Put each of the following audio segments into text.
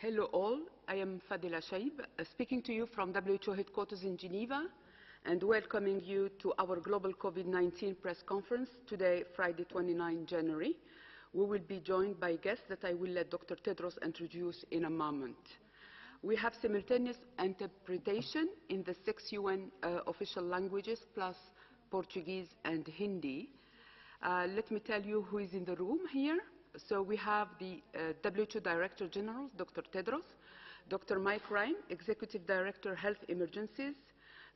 Hello all, I am Fadela Shaib, speaking to you from WHO headquarters in Geneva and welcoming you to our global COVID-19 press conference today, Friday, 29 January. We will be joined by guests that I will let Dr. Tedros introduce in a moment. We have simultaneous interpretation in the 6 UN official languages plus Portuguese and Hindi. Let me tell you who is in the room here. So we have the WHO Director General, Dr. Tedros, Dr. Mike Ryan, Executive Director, Health Emergencies,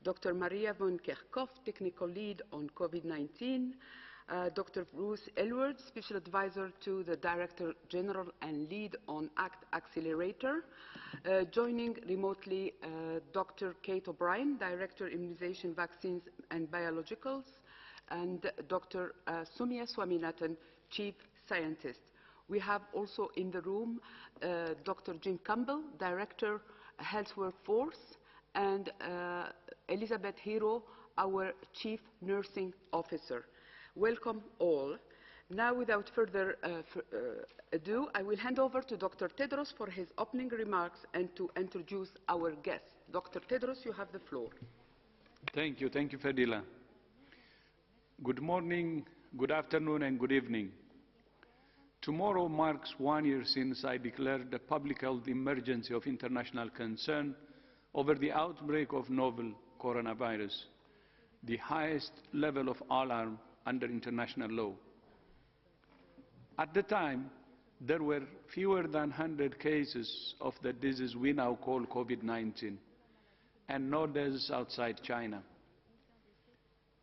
Dr. Maria von Kerkhoff, Technical Lead on COVID-19, Dr. Bruce Elward, Special Advisor to the Director General and Lead on ACT Accelerator. Joining remotely, Dr. Kate O'Brien, Director, Immunization, Vaccines and Biologicals, and Dr. Soumya Swaminathan, Chief Scientist. We have also in the room Dr. Jim Campbell, Director, Health Workforce, and Elizabeth Hero, our Chief Nursing Officer. Welcome all. Now, without further ado, I will hand over to Dr. Tedros for his opening remarks and to introduce our guests. Dr. Tedros, you have the floor. Thank you, Fadila. Good morning, good afternoon, and good evening. Tomorrow marks 1 year since I declared a public health emergency of international concern over the outbreak of novel coronavirus, the highest level of alarm under international law. At the time, there were fewer than 100 cases of the disease we now call COVID-19, and no deaths outside China.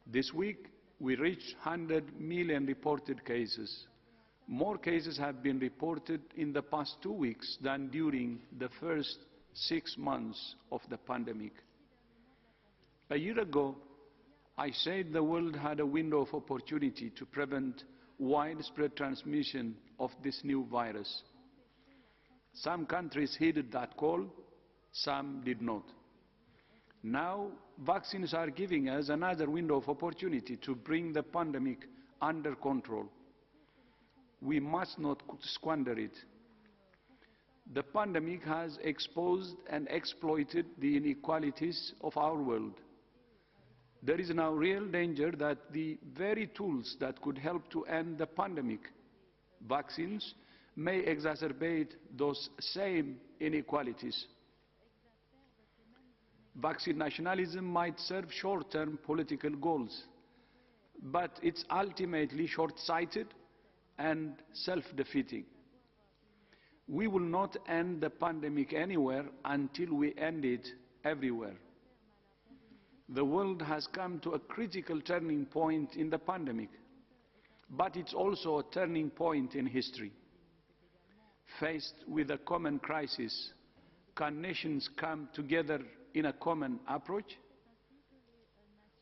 This week, we reached 100 million reported cases. More cases have been reported in the past 2 weeks than during the first 6 months of the pandemic. A year ago, I said the world had a window of opportunity to prevent widespread transmission of this new virus. Some countries heeded that call, some did not. Now, vaccines are giving us another window of opportunity to bring the pandemic under control. We must not squander it. The pandemic has exposed and exploited the inequalities of our world. There is now real danger that the very tools that could help to end the pandemic, vaccines, may exacerbate those same inequalities. Vaccine nationalism might serve short-term political goals, but it's ultimately short-sighted and self-defeating. We will not end the pandemic anywhere until we end it everywhere. The world has come to a critical turning point in the pandemic, but it's also a turning point in history. Faced with a common crisis, can nations come together in a common approach?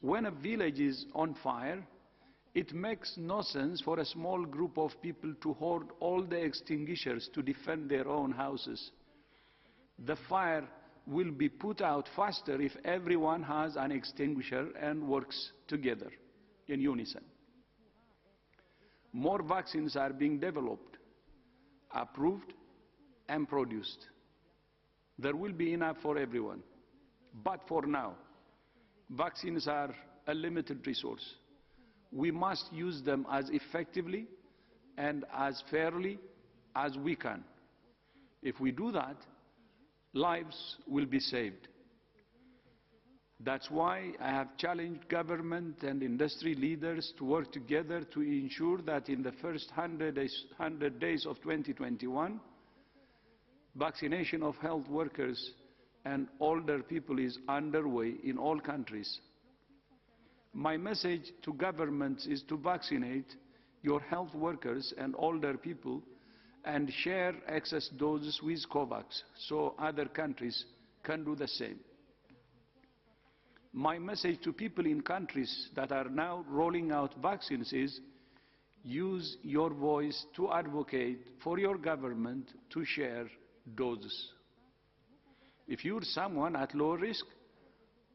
When a village is on fire, it makes no sense for a small group of people to hoard all the extinguishers to defend their own houses. The fire will be put out faster if everyone has an extinguisher and works together in unison. More vaccines are being developed, approved, and produced. There will be enough for everyone. But for now, vaccines are a limited resource. We must use them as effectively and as fairly as we can. If we do that, lives will be saved. That's why I have challenged government and industry leaders to work together to ensure that in the first 100 days of 2021, vaccination of health workers and older people is underway in all countries. My message to governments is to vaccinate your health workers and older people and share excess doses with COVAX so other countries can do the same. My message to people in countries that are now rolling out vaccines is use your voice to advocate for your government to share doses. If you're someone at low risk,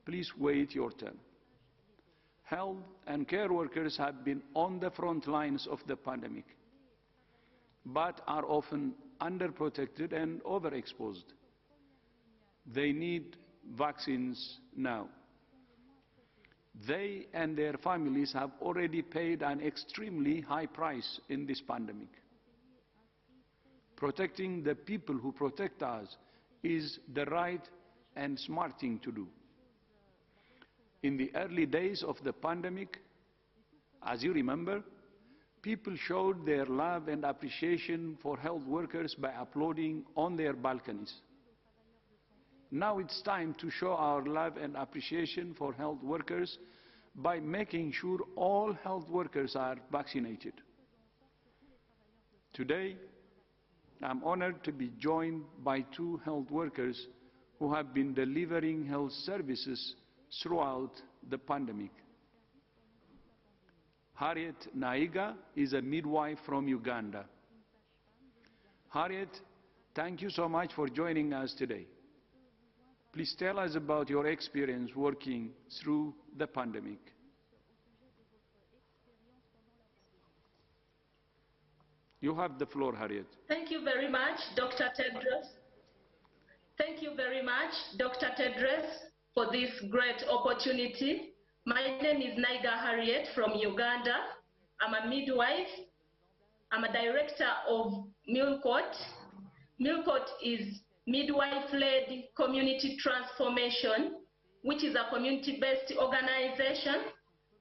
please wait your turn. Health and care workers have been on the front lines of the pandemic, but are often underprotected and overexposed. They need vaccines now. They and their families have already paid an extremely high price in this pandemic. Protecting the people who protect us is the right and smart thing to do. In the early days of the pandemic, as you remember, people showed their love and appreciation for health workers by applauding on their balconies. Now it's time to show our love and appreciation for health workers by making sure all health workers are vaccinated. Today, I'm honored to be joined by two health workers who have been delivering health services throughout the pandemic. Harriet Naiga is a midwife from Uganda. Harriet, thank you so much for joining us today. Please tell us about your experience working through the pandemic. You have the floor, Harriet. Thank you very much, Dr. Tedros. Thank you very much, Dr. Tedros, for this great opportunity. My name is Naiga Harriet from Uganda. I'm a midwife. I'm a director of Milcot. Milcot is midwife-led community transformation, which is a community-based organization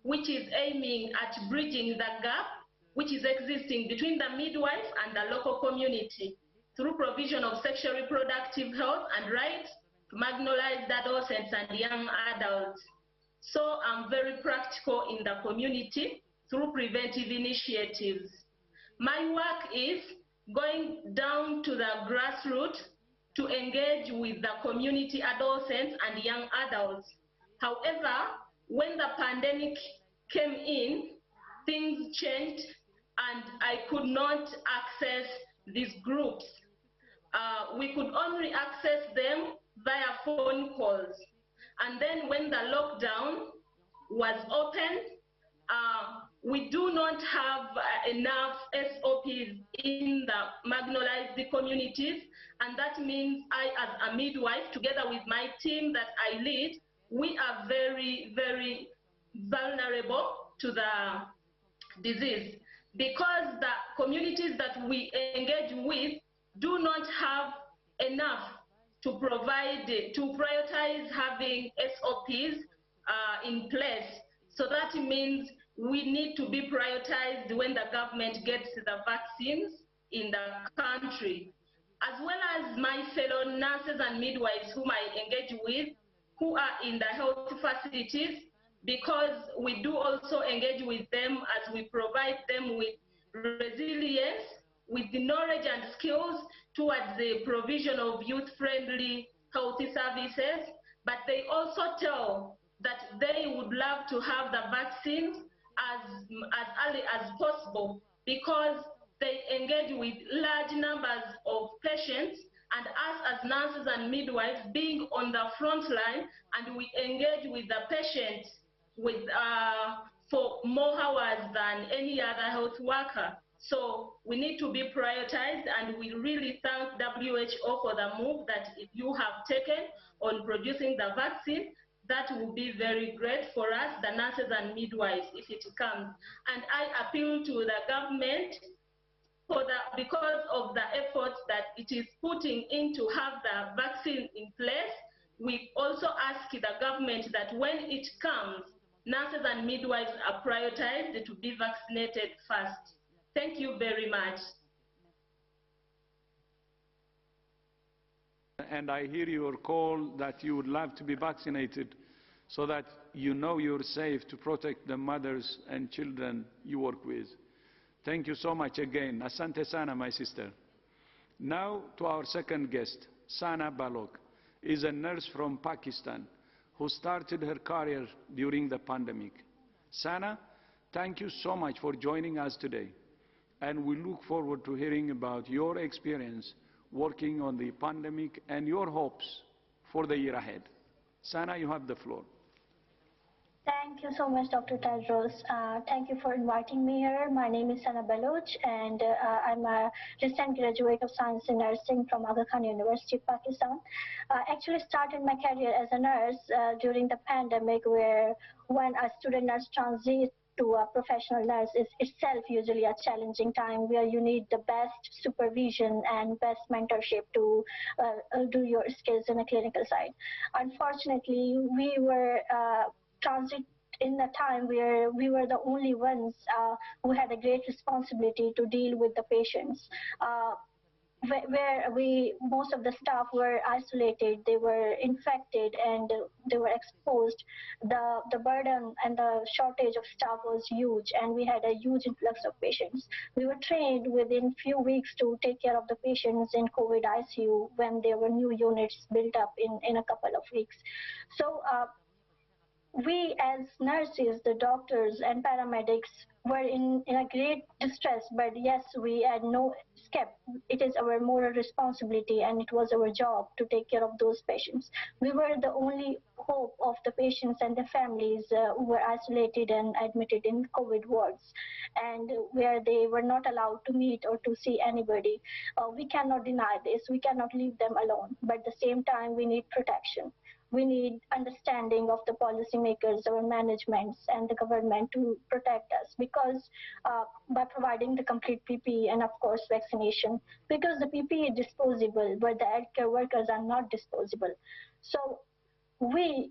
which is aiming at bridging the gap which is existing between the midwife and the local community through provision of sexual reproductive health and rights to marginalized adolescents and young adults. So I'm very practical in the community through preventive initiatives. My work is going down to the grassroots to engage with the community adolescents and young adults. However, when the pandemic came in, things changed and I could not access these groups. We could only access them via phone calls. And then when the lockdown was open, we do not have enough SOPs in the marginalized communities, and that means I, as a midwife, together with my team that I lead, we are very, very vulnerable to the disease because the communities that we engage with do not have enough to provide, to prioritize having SOPs in place. So that means we need to be prioritized when the government gets the vaccines in the country. As well as my fellow nurses and midwives whom I engage with, who are in the health facilities, because we do also engage with them as we provide them with resilience, with the knowledge and skills towards the provision of youth-friendly healthy services, but they also tell that they would love to have the vaccines as early as possible because they engage with large numbers of patients, and us as nurses and midwives being on the front line, and we engage with the patients with, for more hours than any other health worker. So we need to be prioritized, and we really thank WHO for the move that you have taken on producing the vaccine. That will be very great for us, the nurses and midwives, if it comes. And I appeal to the government for because of the efforts that it is putting in to have the vaccine in place. We also ask the government that when it comes, nurses and midwives are prioritized to be vaccinated first. Thank you very much. And I hear your call that you would love to be vaccinated so that you know you're safe to protect the mothers and children you work with. Thank you so much again. Asante sana, my sister. Now to our second guest, Sana Balok, is a nurse from Pakistan who started her career during the pandemic. Sana, thank you so much for joining us today, and we look forward to hearing about your experience working on the pandemic and your hopes for the year ahead. Sana, you have the floor. Thank you so much, Dr. Tedros. Thank you for inviting me here. My name is Sana Baloch, and I'm a recent graduate of Science in Nursing from Aga Khan University, Pakistan. I actually started my career as a nurse during the pandemic, where when a student nurse transitions to a professional nurse is itself usually a challenging time where you need the best supervision and best mentorship to do your skills in a clinical side. Unfortunately, we were transit in a time where we were the only ones who had a great responsibility to deal with the patients. Where most of the staff were isolated, they were infected, and they were exposed. The burden and the shortage of staff was huge, and we had a huge influx of patients. We were trained within few weeks to take care of the patients in COVID ICU when there were new units built up in a couple of weeks. So we as nurses, the doctors and paramedics were in a great distress, but yes, we had no escape. It is our moral responsibility and it was our job to take care of those patients. We were the only hope of the patients and their families who were isolated and admitted in COVID wards, and where they were not allowed to meet or to see anybody. We cannot deny this. We cannot leave them alone, but at the same time, we need protection. We need understanding of the policymakers, our managements, and the government to protect us, because by providing the complete PPE and, of course, vaccination, because the PPE is disposable, but the healthcare workers are not disposable. So we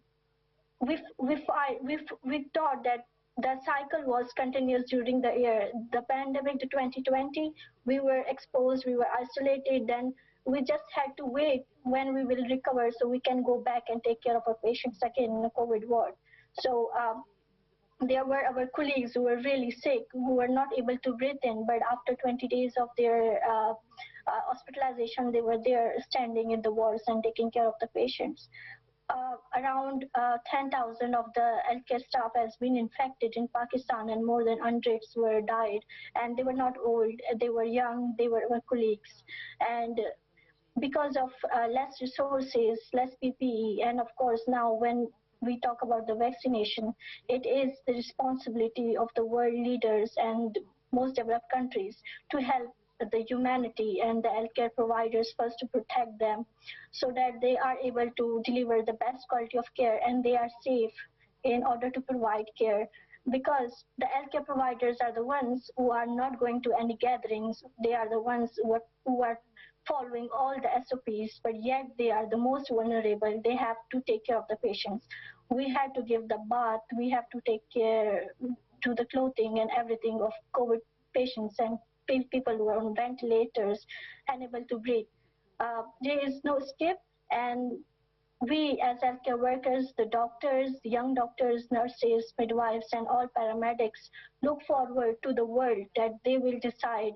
thought that the cycle was continuous during the year. The pandemic to 2020, we were exposed, we were isolated, then we just had to wait when we will recover so we can go back and take care of our patients again in a COVID ward. So there were our colleagues who were really sick, who were not able to breathe in, but after 20 days of their hospitalization, they were there standing in the wards and taking care of the patients. Around 10,000 of the healthcare staff has been infected in Pakistan, and more than hundreds were died. And they were not old, they were young, they were our colleagues. And because of less resources, less PPE, and of course now when we talk about the vaccination, it is the responsibility of the world leaders and most developed countries to help the humanity and the healthcare providers first to protect them so that they are able to deliver the best quality of care and they are safe in order to provide care. Because the healthcare providers are the ones who are not going to any gatherings, they are the ones who are following all the SOPs, but yet they are the most vulnerable. They have to take care of the patients. We have to give the bath, we have to take care to the clothing and everything of COVID patients and people who are on ventilators, unable to breathe. There is no escape, and we as healthcare workers, the doctors, the young doctors, nurses, midwives, and all paramedics look forward to the world that they will decide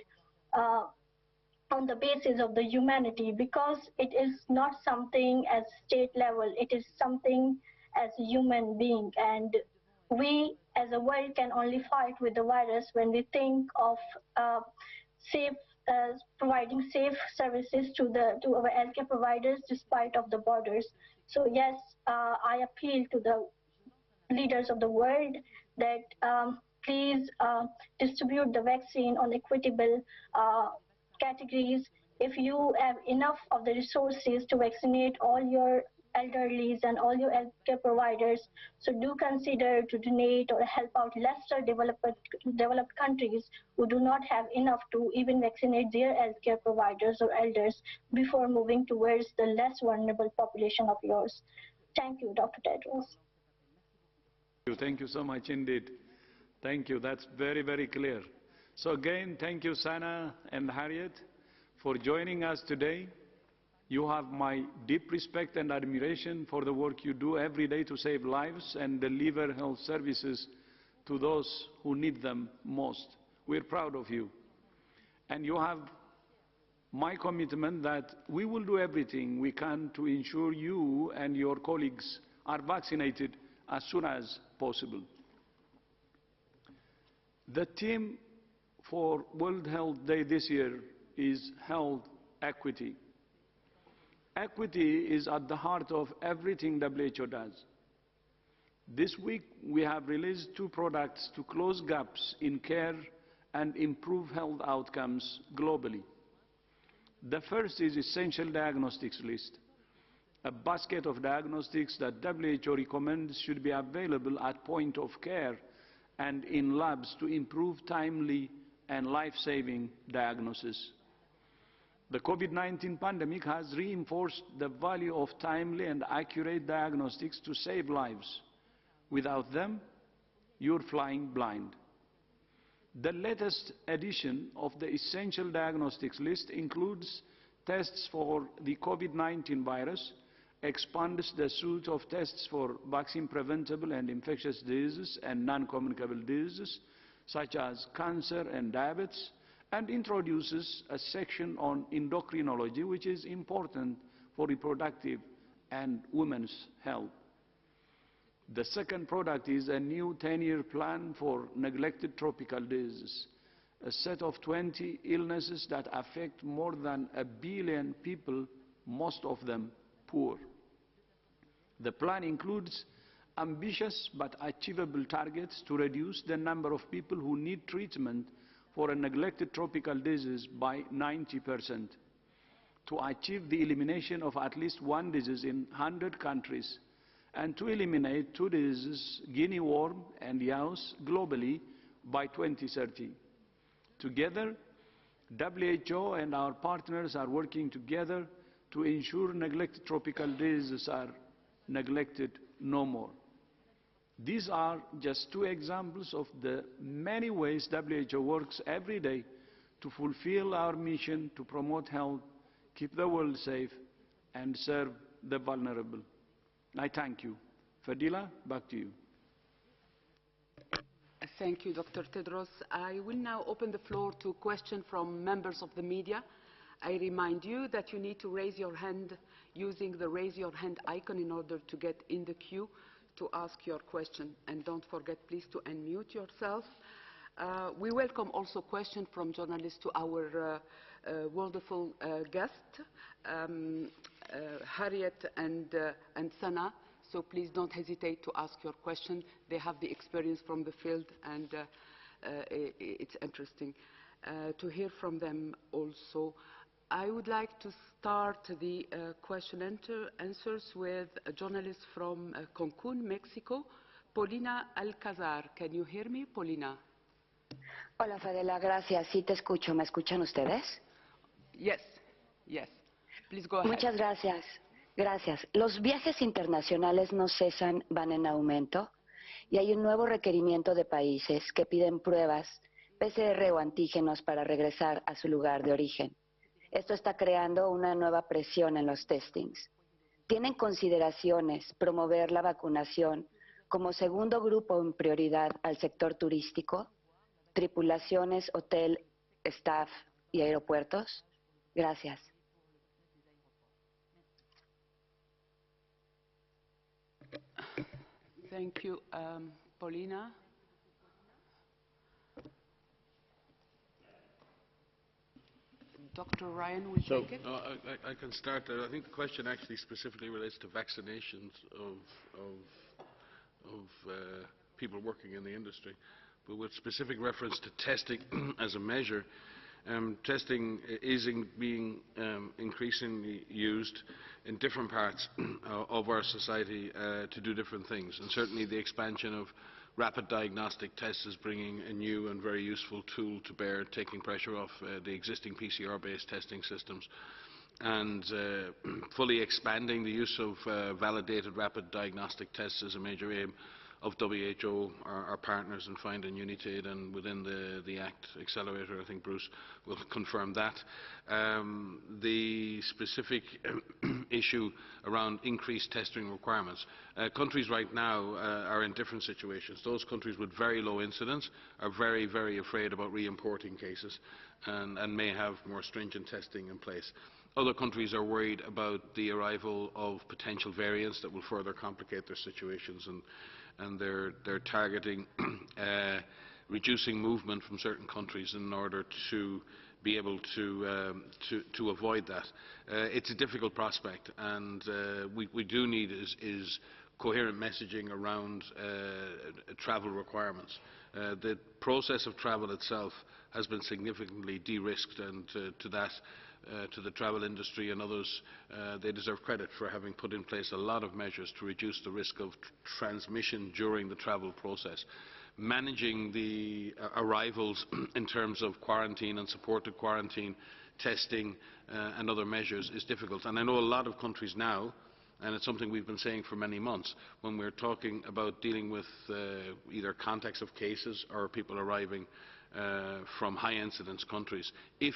on the basis of the humanity, because it is not something as state level, it is something as a human being. And we as a world can only fight with the virus when we think of safe, providing safe services to our healthcare providers despite of the borders. So yes, I appeal to the leaders of the world that please distribute the vaccine on equitable categories. If you have enough of the resources to vaccinate all your elderlies and all your healthcare providers, so do consider to donate or help out lesser developed countries who do not have enough to even vaccinate their healthcare providers or elders before moving towards the less vulnerable population of yours. Thank you, Dr. Tedros. Thank you so much indeed. Thank you. That's very, very clear. So again, thank you, Sana and Harriet, for joining us today. You have my deep respect and admiration for the work you do every day to save lives and deliver health services to those who need them most. We're proud of you. And you have my commitment that we will do everything we can to ensure you and your colleagues are vaccinated as soon as possible. The theme for World Health Day this year is health equity. Equity is at the heart of everything WHO does. This week, we have released 2 products to close gaps in care and improve health outcomes globally. The first is Essential Diagnostics List, a basket of diagnostics that WHO recommends should be available at point of care and in labs to improve timely and life-saving diagnosis. The COVID-19 pandemic has reinforced the value of timely and accurate diagnostics to save lives. Without them, you're flying blind. The latest edition of the Essential Diagnostics List includes tests for the COVID-19 virus, expands the suite of tests for vaccine-preventable and infectious diseases and non-communicable diseases, such as cancer and diabetes, and introduces a section on endocrinology, which is important for reproductive and women's health. The second product is a new 10-year plan for neglected tropical diseases, a set of 20 illnesses that affect more than 1 billion people, most of them poor. The plan includes ambitious but achievable targets to reduce the number of people who need treatment for a neglected tropical disease by 90%, to achieve the elimination of at least 1 disease in 100 countries, and to eliminate 2 diseases, guinea worm and yaws, globally by 2030. Together, WHO and our partners are working together to ensure neglected tropical diseases are neglected no more. These are just 2 examples of the many ways WHO works every day to fulfill our mission to promote health, keep the world safe, and serve the vulnerable. I thank you. Fadila, back to you. Thank you, Dr. Tedros. I will now open the floor to questions from members of the media. I remind you that you need to raise your hand using the raise your hand icon in order to get in the queue to ask your question. And don't forget, please, to unmute yourself. We welcome also questions from journalists to our wonderful guests, Harriet and Sana. So please don't hesitate to ask your question. They have the experience from the field, and it's interesting to hear from them also. I would like to start the question and answers with a journalist from Cancun, Mexico, Paulina Alcazar. Can you hear me, Paulina? Hola, Fadela, gracias. Sí te escucho. ¿Me escuchan ustedes? Yes, yes. Please go ahead. Muchas gracias. Gracias. Los viajes internacionales no cesan, van en aumento, y hay un nuevo requerimiento de países que piden pruebas, PCR o antígenos para regresar a su lugar de origen. Esto está creando una nueva presión en los testings. ¿Tienen consideraciones promover la vacunación como segundo grupo en prioridad al sector turístico, tripulaciones, hotel, staff y aeropuertos? Gracias. Thank you, Paulina. Dr. Ryan will take it. I can start there. I think the question actually specifically relates to vaccinations of people working in the industry, but with specific reference to testing as a measure. Testing is being increasingly used in different parts of our society to do different things, and certainly the expansion of rapid diagnostic tests is bringing a new and very useful tool to bear, taking pressure off the existing PCR-based testing systems, and fully expanding the use of validated rapid diagnostic tests is a major aim of WHO, our partners in FIND and UNITAID, and within the ACT Accelerator. I think Bruce will confirm that. The specific issue around increased testing requirements. Countries right now are in different situations. Those countries with very low incidence are very, very afraid about re-importing cases and may have more stringent testing in place. Other countries are worried about the arrival of potential variants that will further complicate their situations, and they're targeting reducing movement from certain countries in order to be able to avoid that. It's a difficult prospect, and we do need is coherent messaging around travel requirements. The process of travel itself has been significantly de-risked, and to the travel industry and others, they deserve credit for having put in place a lot of measures to reduce the risk of transmission during the travel process. Managing the arrivals in terms of quarantine and supported quarantine, testing and other measures is difficult. And I know a lot of countries now, and it's something we've been saying for many months, when we're talking about dealing with either contacts of cases or people arriving from high incidence countries, if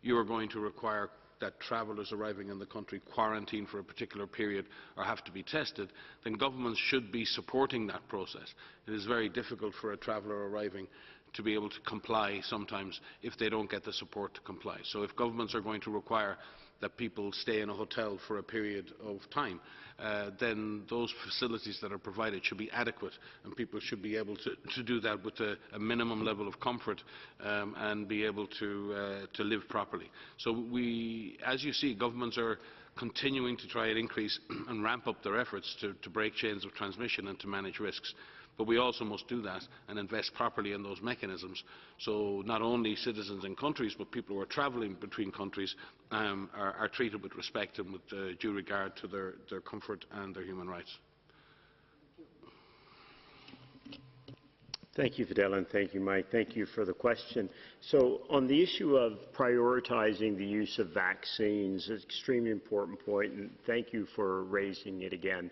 you are going to require that travellers arriving in the country quarantine for a particular period or have to be tested, then governments should be supporting that process. It is very difficult for a traveller arriving to be able to comply sometimes if they don't get the support to comply. So if governments are going to require that people stay in a hotel for a period of time, then those facilities that are provided should be adequate, and people should be able to do that with a minimum level of comfort and be able to live properly. So as you see, governments are continuing to try and increase and ramp up their efforts to break chains of transmission and to manage risks. But we also must do that and invest properly in those mechanisms, so not only citizens in countries but people who are travelling between countries are treated with respect and with due regard to their comfort and their human rights. Thank you, Fidel, and thank you, Mike. Thank you for the question. So on the issue of prioritizing the use of vaccines, it's an extremely important point, and thank you for raising it again.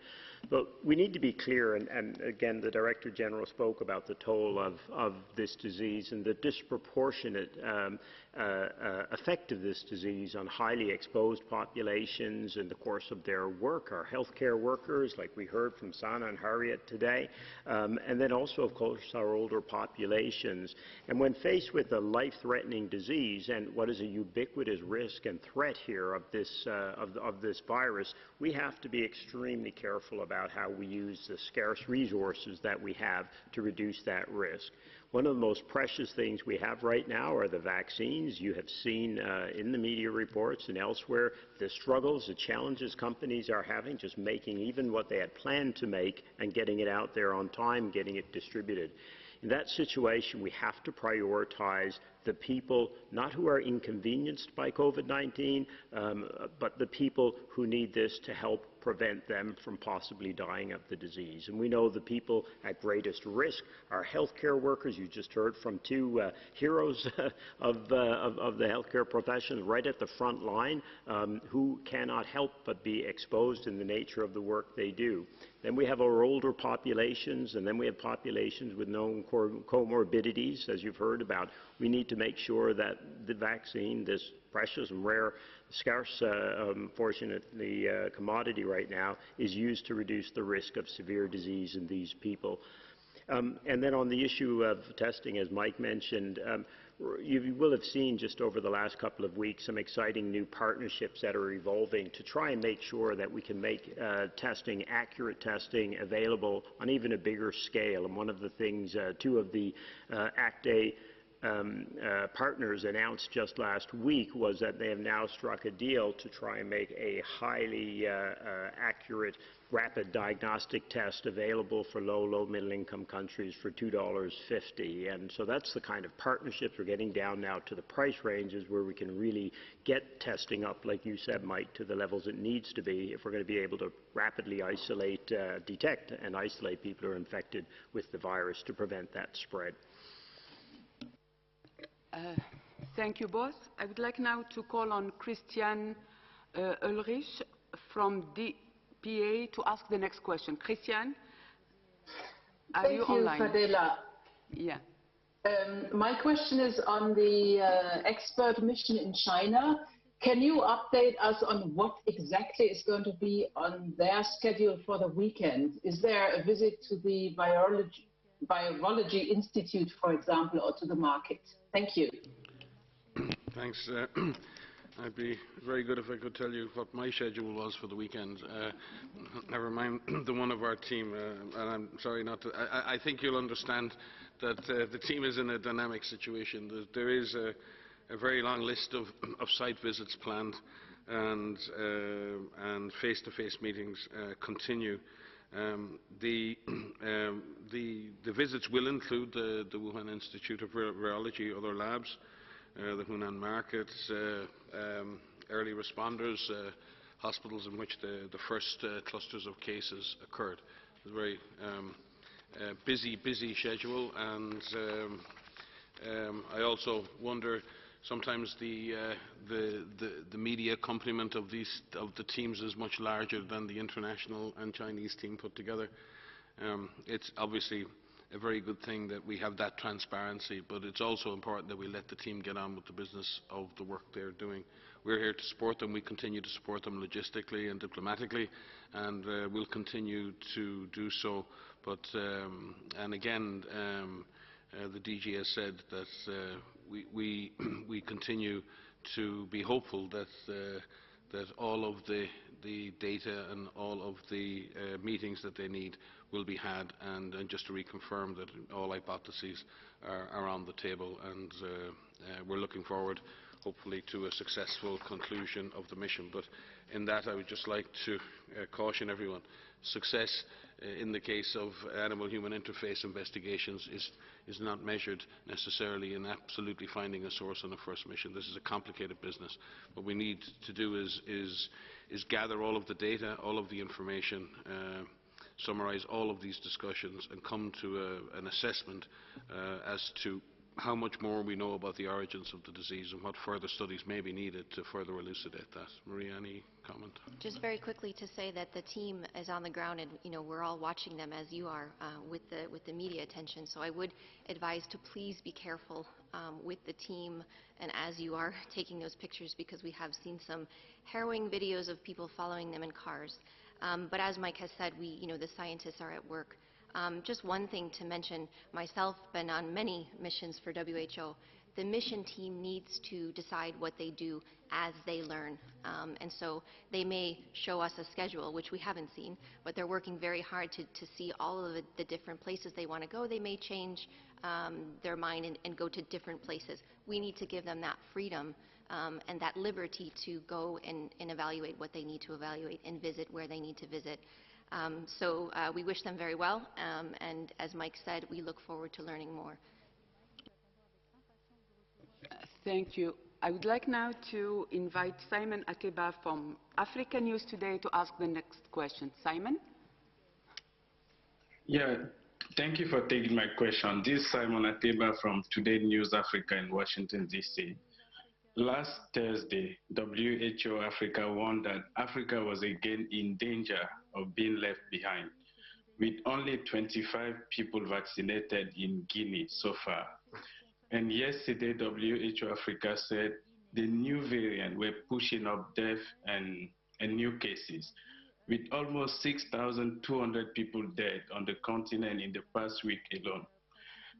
But we need to be clear, and again, the Director General spoke about the toll of this disease and the disproportionate effect of this disease on highly exposed populations in the course of their work, our healthcare workers, like we heard from Sana and Harriet today, and then also, of course, our older populations. And when faced with a life-threatening disease and what is a ubiquitous risk and threat here of this virus, we have to be extremely careful about how we use the scarce resources that we have to reduce that risk. One of the most precious things we have right now are the vaccines. You have seen in the media reports and elsewhere the struggles, the challenges companies are having just making even what they had planned to make and getting it out there on time, getting it distributed. In that situation, we have to prioritize the people, not who are inconvenienced by COVID-19, but the people who need this to help prevent them from possibly dying of the disease. And we know the people at greatest risk are healthcare workers. You just heard from two heroes of the healthcare profession right at the front line who cannot help but be exposed in the nature of the work they do. Then we have our older populations, and then we have populations with known comorbidities, as you've heard about. We need to make sure that the vaccine, this precious and rare, scarce, unfortunately, commodity right now, is used to reduce the risk of severe disease in these people. And then on the issue of testing, as Mike mentioned, you will have seen just over the last couple of weeks some exciting new partnerships that are evolving to try and make sure that we can make testing, accurate testing, available on even a bigger scale. And one of the things, two of the ACT-A partners announced just last week was that they have now struck a deal to try and make a highly accurate rapid diagnostic test available for low, middle-income countries for $2.50. And so that's the kind of partnerships we're getting down now to the price ranges where we can really get testing up, like you said, Mike, to the levels it needs to be if we're going to be able to rapidly isolate, detect and isolate people who are infected with the virus to prevent that spread. Thank you both. I would like now to call on Christian Ulrich from DPA to ask the next question. Christian, are you online? Thank you, Fadela. Yeah. My question is on the expert mission in China. Can you update us on what exactly is going to be on their schedule for the weekend? Is there a visit to the Virology Institute, for example, or to the market? Thank you. Thanks. I'd be very good if I could tell you what my schedule was for the weekend. Never mind the one of our team, and I'm sorry not to. I think you'll understand that the team is in a dynamic situation. There is a very long list of site visits planned, and face-to-face meetings continue. The visits will include the Wuhan Institute of Virology, other labs, the Hunan markets, early responders, hospitals in which the first clusters of cases occurred. It's a very busy schedule, and I also wonder sometimes the media accompaniment of the teams is much larger than the international and Chinese team put together. It's obviously a very good thing that we have that transparency, but it's also important that we let the team get on with the business of the work they're doing. We're here to support them. We continue to support them logistically and diplomatically, and we'll continue to do so. But and again, the DG has said that we continue to be hopeful that that all of the data and all of the meetings that they need will be had, and just to reconfirm that all hypotheses are on the table, and we're looking forward hopefully to a successful conclusion of the mission. But in that I would just like to caution everyone, success in the case of animal-human interface investigations is not measured necessarily in absolutely finding a source on a first mission. This is a complicated business. What we need to do is gather all of the data, all of the information, summarize all of these discussions, and come to an assessment as to how much more we know about the origins of the disease and what further studies may be needed to further elucidate that. Maria, any comment? Just very quickly to say that the team is on the ground, and we're all watching them as you are with the media attention. So I would advise to please be careful with the team and as you are taking those pictures, because we have seen some harrowing videos of people following them in cars. But as Mike has said, the scientists are at work. Just one thing to mention, myself been on many missions for WHO. The mission team needs to decide what they do as they learn. And so they may show us a schedule, which we haven't seen, but they're working very hard to see all of the different places they want to go. They may change their mind and go to different places. We need to give them that freedom and that liberty to go and evaluate what they need to evaluate and visit where they need to visit. So we wish them very well, and as Mike said, we look forward to learning more. Thank you. I would like now to invite Simon Akeba from Africa News Today to ask the next question. Simon? Yeah, thank you for taking my question. This is Simon Akeba from Today News Africa in Washington, D.C. Last Thursday, WHO Africa warned that Africa was again in danger of being left behind, with only 25 people vaccinated in Guinea so far. And yesterday, WHO Africa said the new variant were pushing up death and new cases, with almost 6,200 people dead on the continent in the past week alone.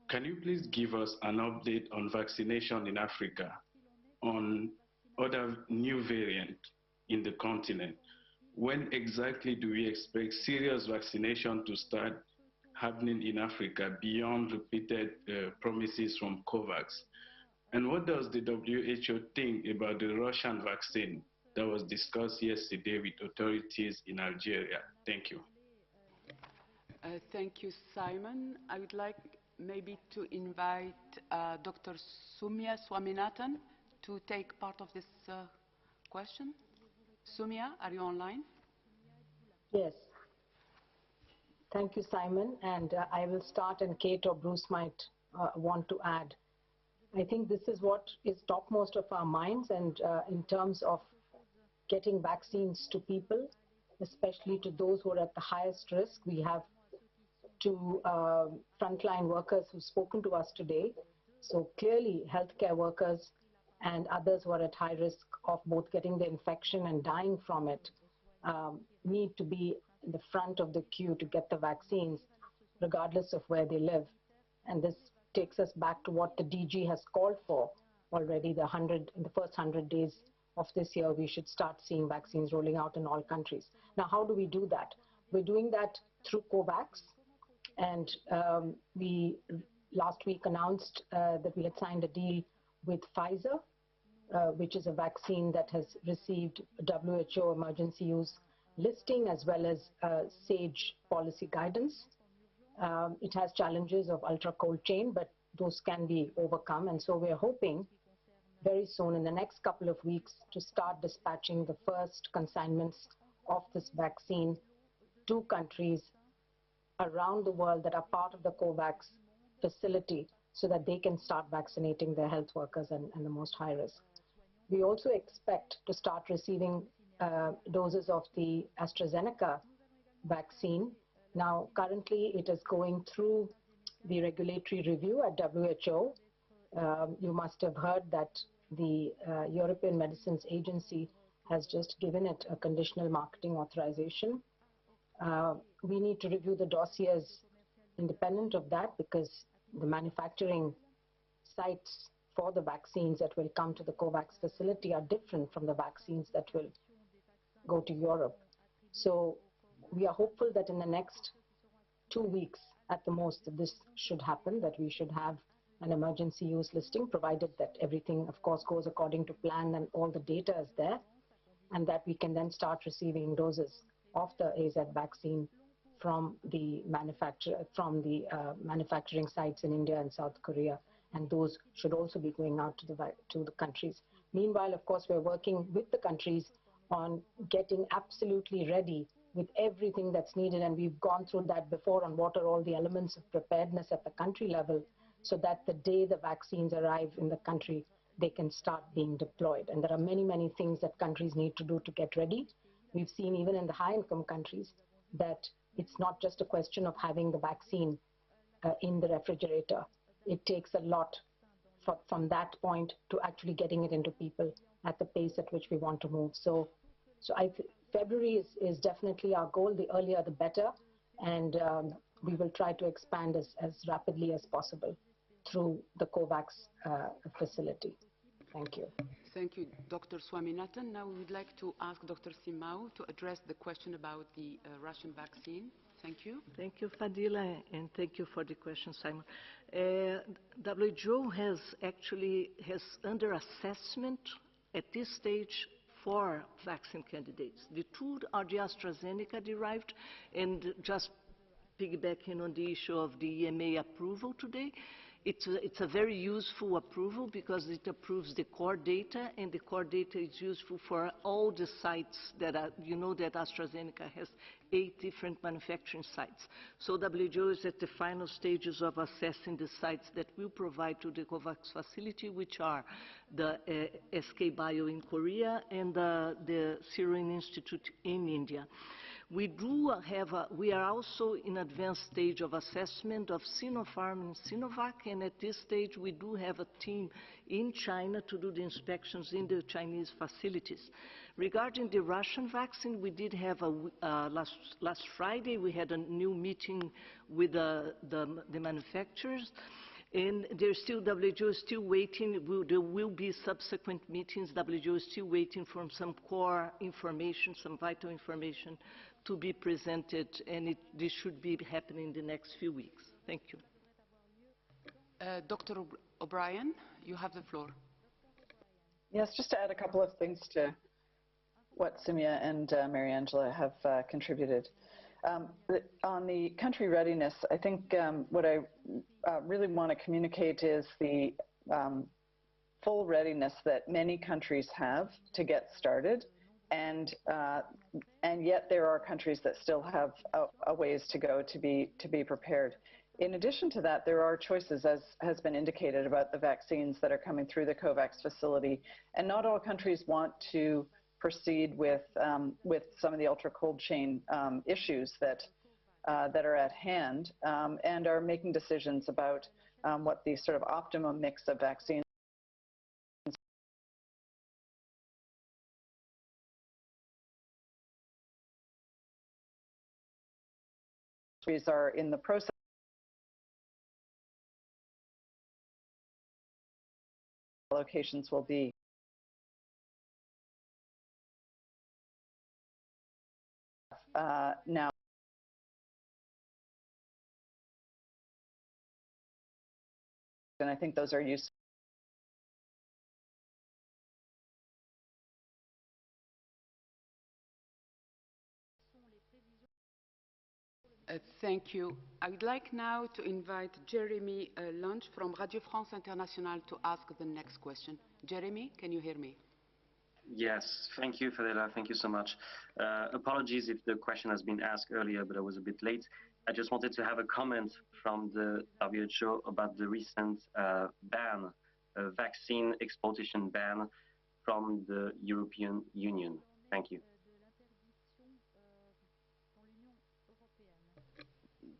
Can you please give us an update on vaccination in Africa, on other new variants in the continent? When exactly do we expect serious vaccination to start happening in Africa beyond repeated promises from COVAX? And what does the WHO think about the Russian vaccine that was discussed yesterday with authorities in Algeria? Thank you. Thank you, Simon. I would like maybe to invite Dr. Soumya Swaminathan to take part of this question. Soumya, are you online? Yes. Thank you, Simon. And I will start, and Kate or Bruce might want to add. I think this is what is topmost of our minds, and in terms of getting vaccines to people, especially to those who are at the highest risk. We have two frontline workers who've spoken to us today. So clearly, healthcare workers and others who are at high risk of both getting the infection and dying from it need to be in the front of the queue to get the vaccines, regardless of where they live. And this takes us back to what the DG has called for already. In the first 100 days of this year, we should start seeing vaccines rolling out in all countries. Now, how do we do that? We're doing that through COVAX. And we last week announced that we had signed a deal with Pfizer, which is a vaccine that has received WHO emergency use listing as well as SAGE policy guidance. It has challenges of ultra cold chain, but those can be overcome. And so we're hoping very soon in the next couple of weeks to start dispatching the first consignments of this vaccine to countries around the world that are part of the COVAX facility so that they can start vaccinating their health workers and the most high risk. We also expect to start receiving doses of the AstraZeneca vaccine. Now, currently it is going through the regulatory review at WHO. You must have heard that the European Medicines Agency has just given it a conditional marketing authorization. We need to review the dossiers independent of that because the manufacturing sites for the vaccines that will come to the COVAX facility are different from the vaccines that will go to Europe. So we are hopeful that in the next 2 weeks at the most this should happen, that we should have an emergency use listing, provided that everything, of course, goes according to plan and all the data is there, and that we can then start receiving doses of the AZ vaccine from the manufacturing sites in India and South Korea, and those should also be going out to the countries. Meanwhile, of course, we're working with the countries on getting absolutely ready with everything that's needed, and we've gone through that before on what are all the elements of preparedness at the country level, so that the day the vaccines arrive in the country, they can start being deployed. And there are many, many things that countries need to do to get ready. We've seen even in the high-income countries that it's not just a question of having the vaccine in the refrigerator. It takes a lot from that point to actually getting it into people at the pace at which we want to move. So February is definitely our goal. The earlier, the better. And we will try to expand as rapidly as possible through the COVAX facility. Thank you. Thank you, Dr. Swaminathan. Now we would like to ask Dr. Simao to address the question about the Russian vaccine. Thank you. Thank you, Fadila, and thank you for the question, Simon. WHO has under assessment at this stage 4 vaccine candidates. The 2 are the AstraZeneca derived, and just piggybacking on the issue of the EMA approval today, it's a very useful approval because it approves the core data, and the core data is useful for all the sites that are, you know that AstraZeneca has 8 different manufacturing sites. So WHO is at the final stages of assessing the sites that will provide to the COVAX facility, which are the SK Bio in Korea and the Serum Institute in India. We are also in advanced stage of assessment of Sinopharm and Sinovac, and at this stage we do have a team in China to do the inspections in the Chinese facilities. Regarding the Russian vaccine, we did have last Friday we had a new meeting with the manufacturers. And there's still, WHO is still waiting. There will be subsequent meetings. WHO is still waiting for some core information, some vital information to be presented, and this should be happening in the next few weeks. Thank you. Dr. O'Brien, you have the floor. Yes, just to add a couple of things to what Simia and Mariangela have contributed. On the country readiness, I think what I really want to communicate is the full readiness that many countries have to get started, and yet there are countries that still have a ways to go to be prepared. In addition to that, there are choices, as has been indicated, about the vaccines that are coming through the COVAX facility, and not all countries want to proceed with some of the ultra cold chain issues that are at hand, and are making decisions about what the sort of optimum mix of vaccines are in the process locations will be. Now, and I think those are useful. Thank you. I would like now to invite Jeremy Lunch from Radio France Internationale to ask the next question. Jeremy, can you hear me? Yes, thank you, Fadela. Thank you so much. Apologies if the question has been asked earlier, but I was a bit late. I just wanted to have a comment from the WHO about the recent ban, vaccine exportation ban from the European Union. Thank you.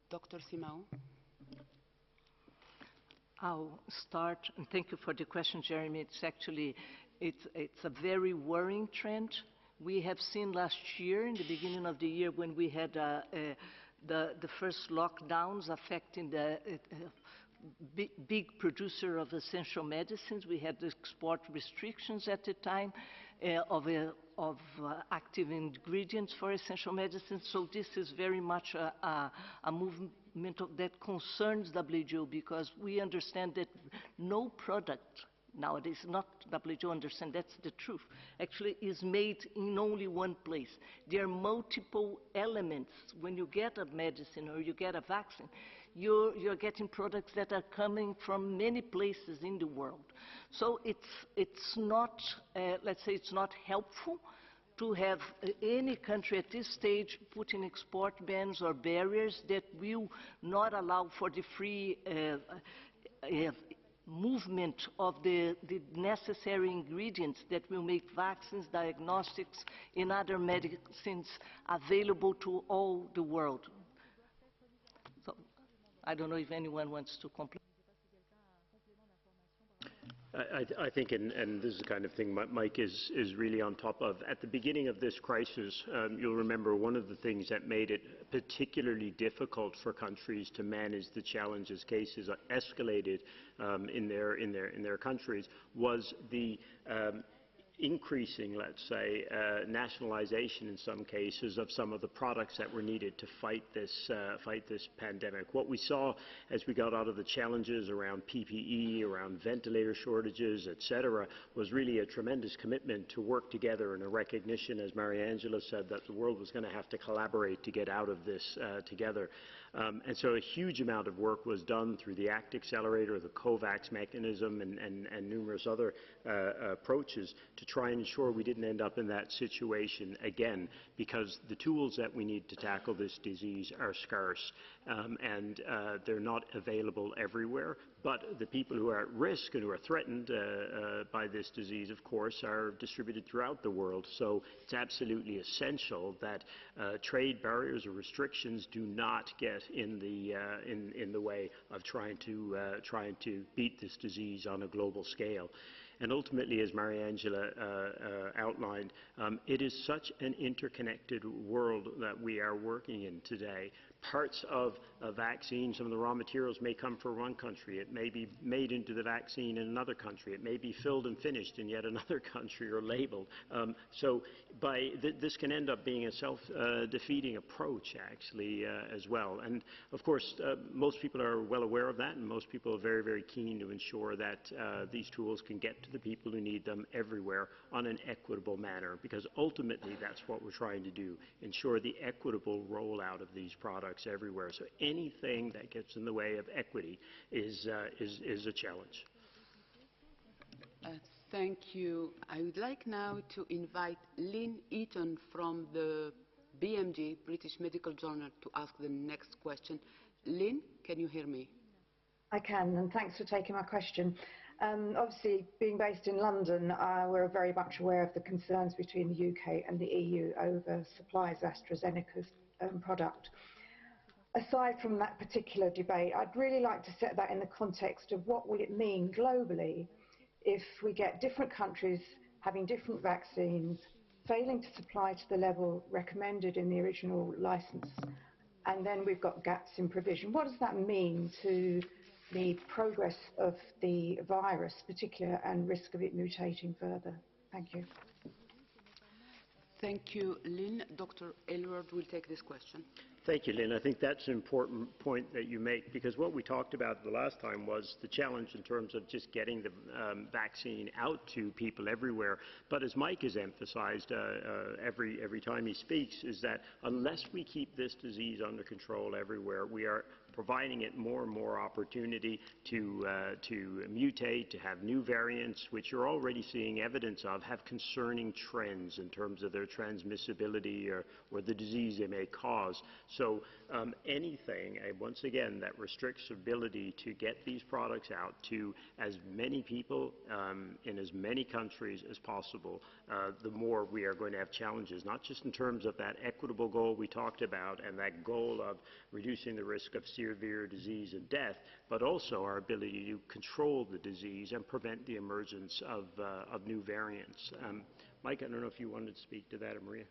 Dr. Simao. I'll start, and thank you for the question, Jeremy. It's actually, it's a very worrying trend. We have seen last year, in the beginning of the year, when we had the first lockdowns affecting the big producer of essential medicines. We had the export restrictions at the time of active ingredients for essential medicines. So this is very much a movement that concerns WHO, because we understand that no product nowadays, not WHO understand, that's the truth, actually is made in only one place. There are multiple elements. When you get a medicine or you get a vaccine, you're getting products that are coming from many places in the world. So it's not, let's say it's not helpful to have any country at this stage putting export bans or barriers that will not allow for the free movement of the necessary ingredients that will make vaccines, diagnostics, and other medicines available to all the world. So I don't know if anyone wants to complete. I think, and this is the kind of thing Mike is really on top of. At the beginning of this crisis, you'll remember one of the things that made it particularly difficult for countries to manage the challenges cases escalated in their countries was the increasing, let's say, nationalization in some cases of some of the products that were needed to fight this pandemic. What we saw as we got out of the challenges around PPE, around ventilator shortages, etc., was really a tremendous commitment to work together and a recognition, as Mariangela said, that the world was going to have to collaborate to get out of this together. And so a huge amount of work was done through the ACT Accelerator, the COVAX mechanism, and numerous other approaches to try and ensure we didn't end up in that situation again, because the tools that we need to tackle this disease are scarce and they're not available everywhere. But the people who are at risk and who are threatened by this disease, of course, are distributed throughout the world. So it's absolutely essential that trade barriers or restrictions do not get in the way of trying to beat this disease on a global scale. And ultimately, as Mariangela outlined, it is such an interconnected world that we are working in today. Parts of a vaccine, some of the raw materials may come from one country. It may be made into the vaccine in another country. It may be filled and finished in yet another country or labeled. So this can end up being a self-defeating approach, actually, as well. And, of course, most people are well aware of that, and most people are very, very keen to ensure that these tools can get to the people who need them everywhere on an equitable manner, because ultimately that's what we're trying to do, ensure the equitable rollout of these products everywhere. So anything that gets in the way of equity is a challenge. Thank you. I would like now to invite Lynn Eaton from the BMJ, British Medical Journal, to ask the next question. Lynn, can you hear me? I can, and thanks for taking my question. Obviously, being based in London, we're very much aware of the concerns between the UK and the EU over supplies of AstraZeneca's product. Aside from that particular debate, I'd really like to set that in the context of what will it mean globally if we get different countries having different vaccines, failing to supply to the level recommended in the original license, and then we've got gaps in provision. What does that mean to the progress of the virus, particularly, and risk of it mutating further? Thank you. Thank you, Lynn. Dr. Aylward will take this question. Thank you, Lynn. I think that's an important point that you make, because what we talked about the last time was the challenge in terms of just getting the vaccine out to people everywhere. But as Mike has emphasized every time he speaks, is that unless we keep this disease under control everywhere, we are providing it more and more opportunity to mutate, to have new variants, which you're already seeing evidence of, have concerning trends in terms of their transmissibility or the disease they may cause. So anything, once again, that restricts ability to get these products out to as many people in as many countries as possible, the more we are going to have challenges, not just in terms of that equitable goal we talked about and that goal of reducing the risk of severe disease and death, but also our ability to control the disease and prevent the emergence of new variants. Mike, I don't know if you wanted to speak to that, or Maria.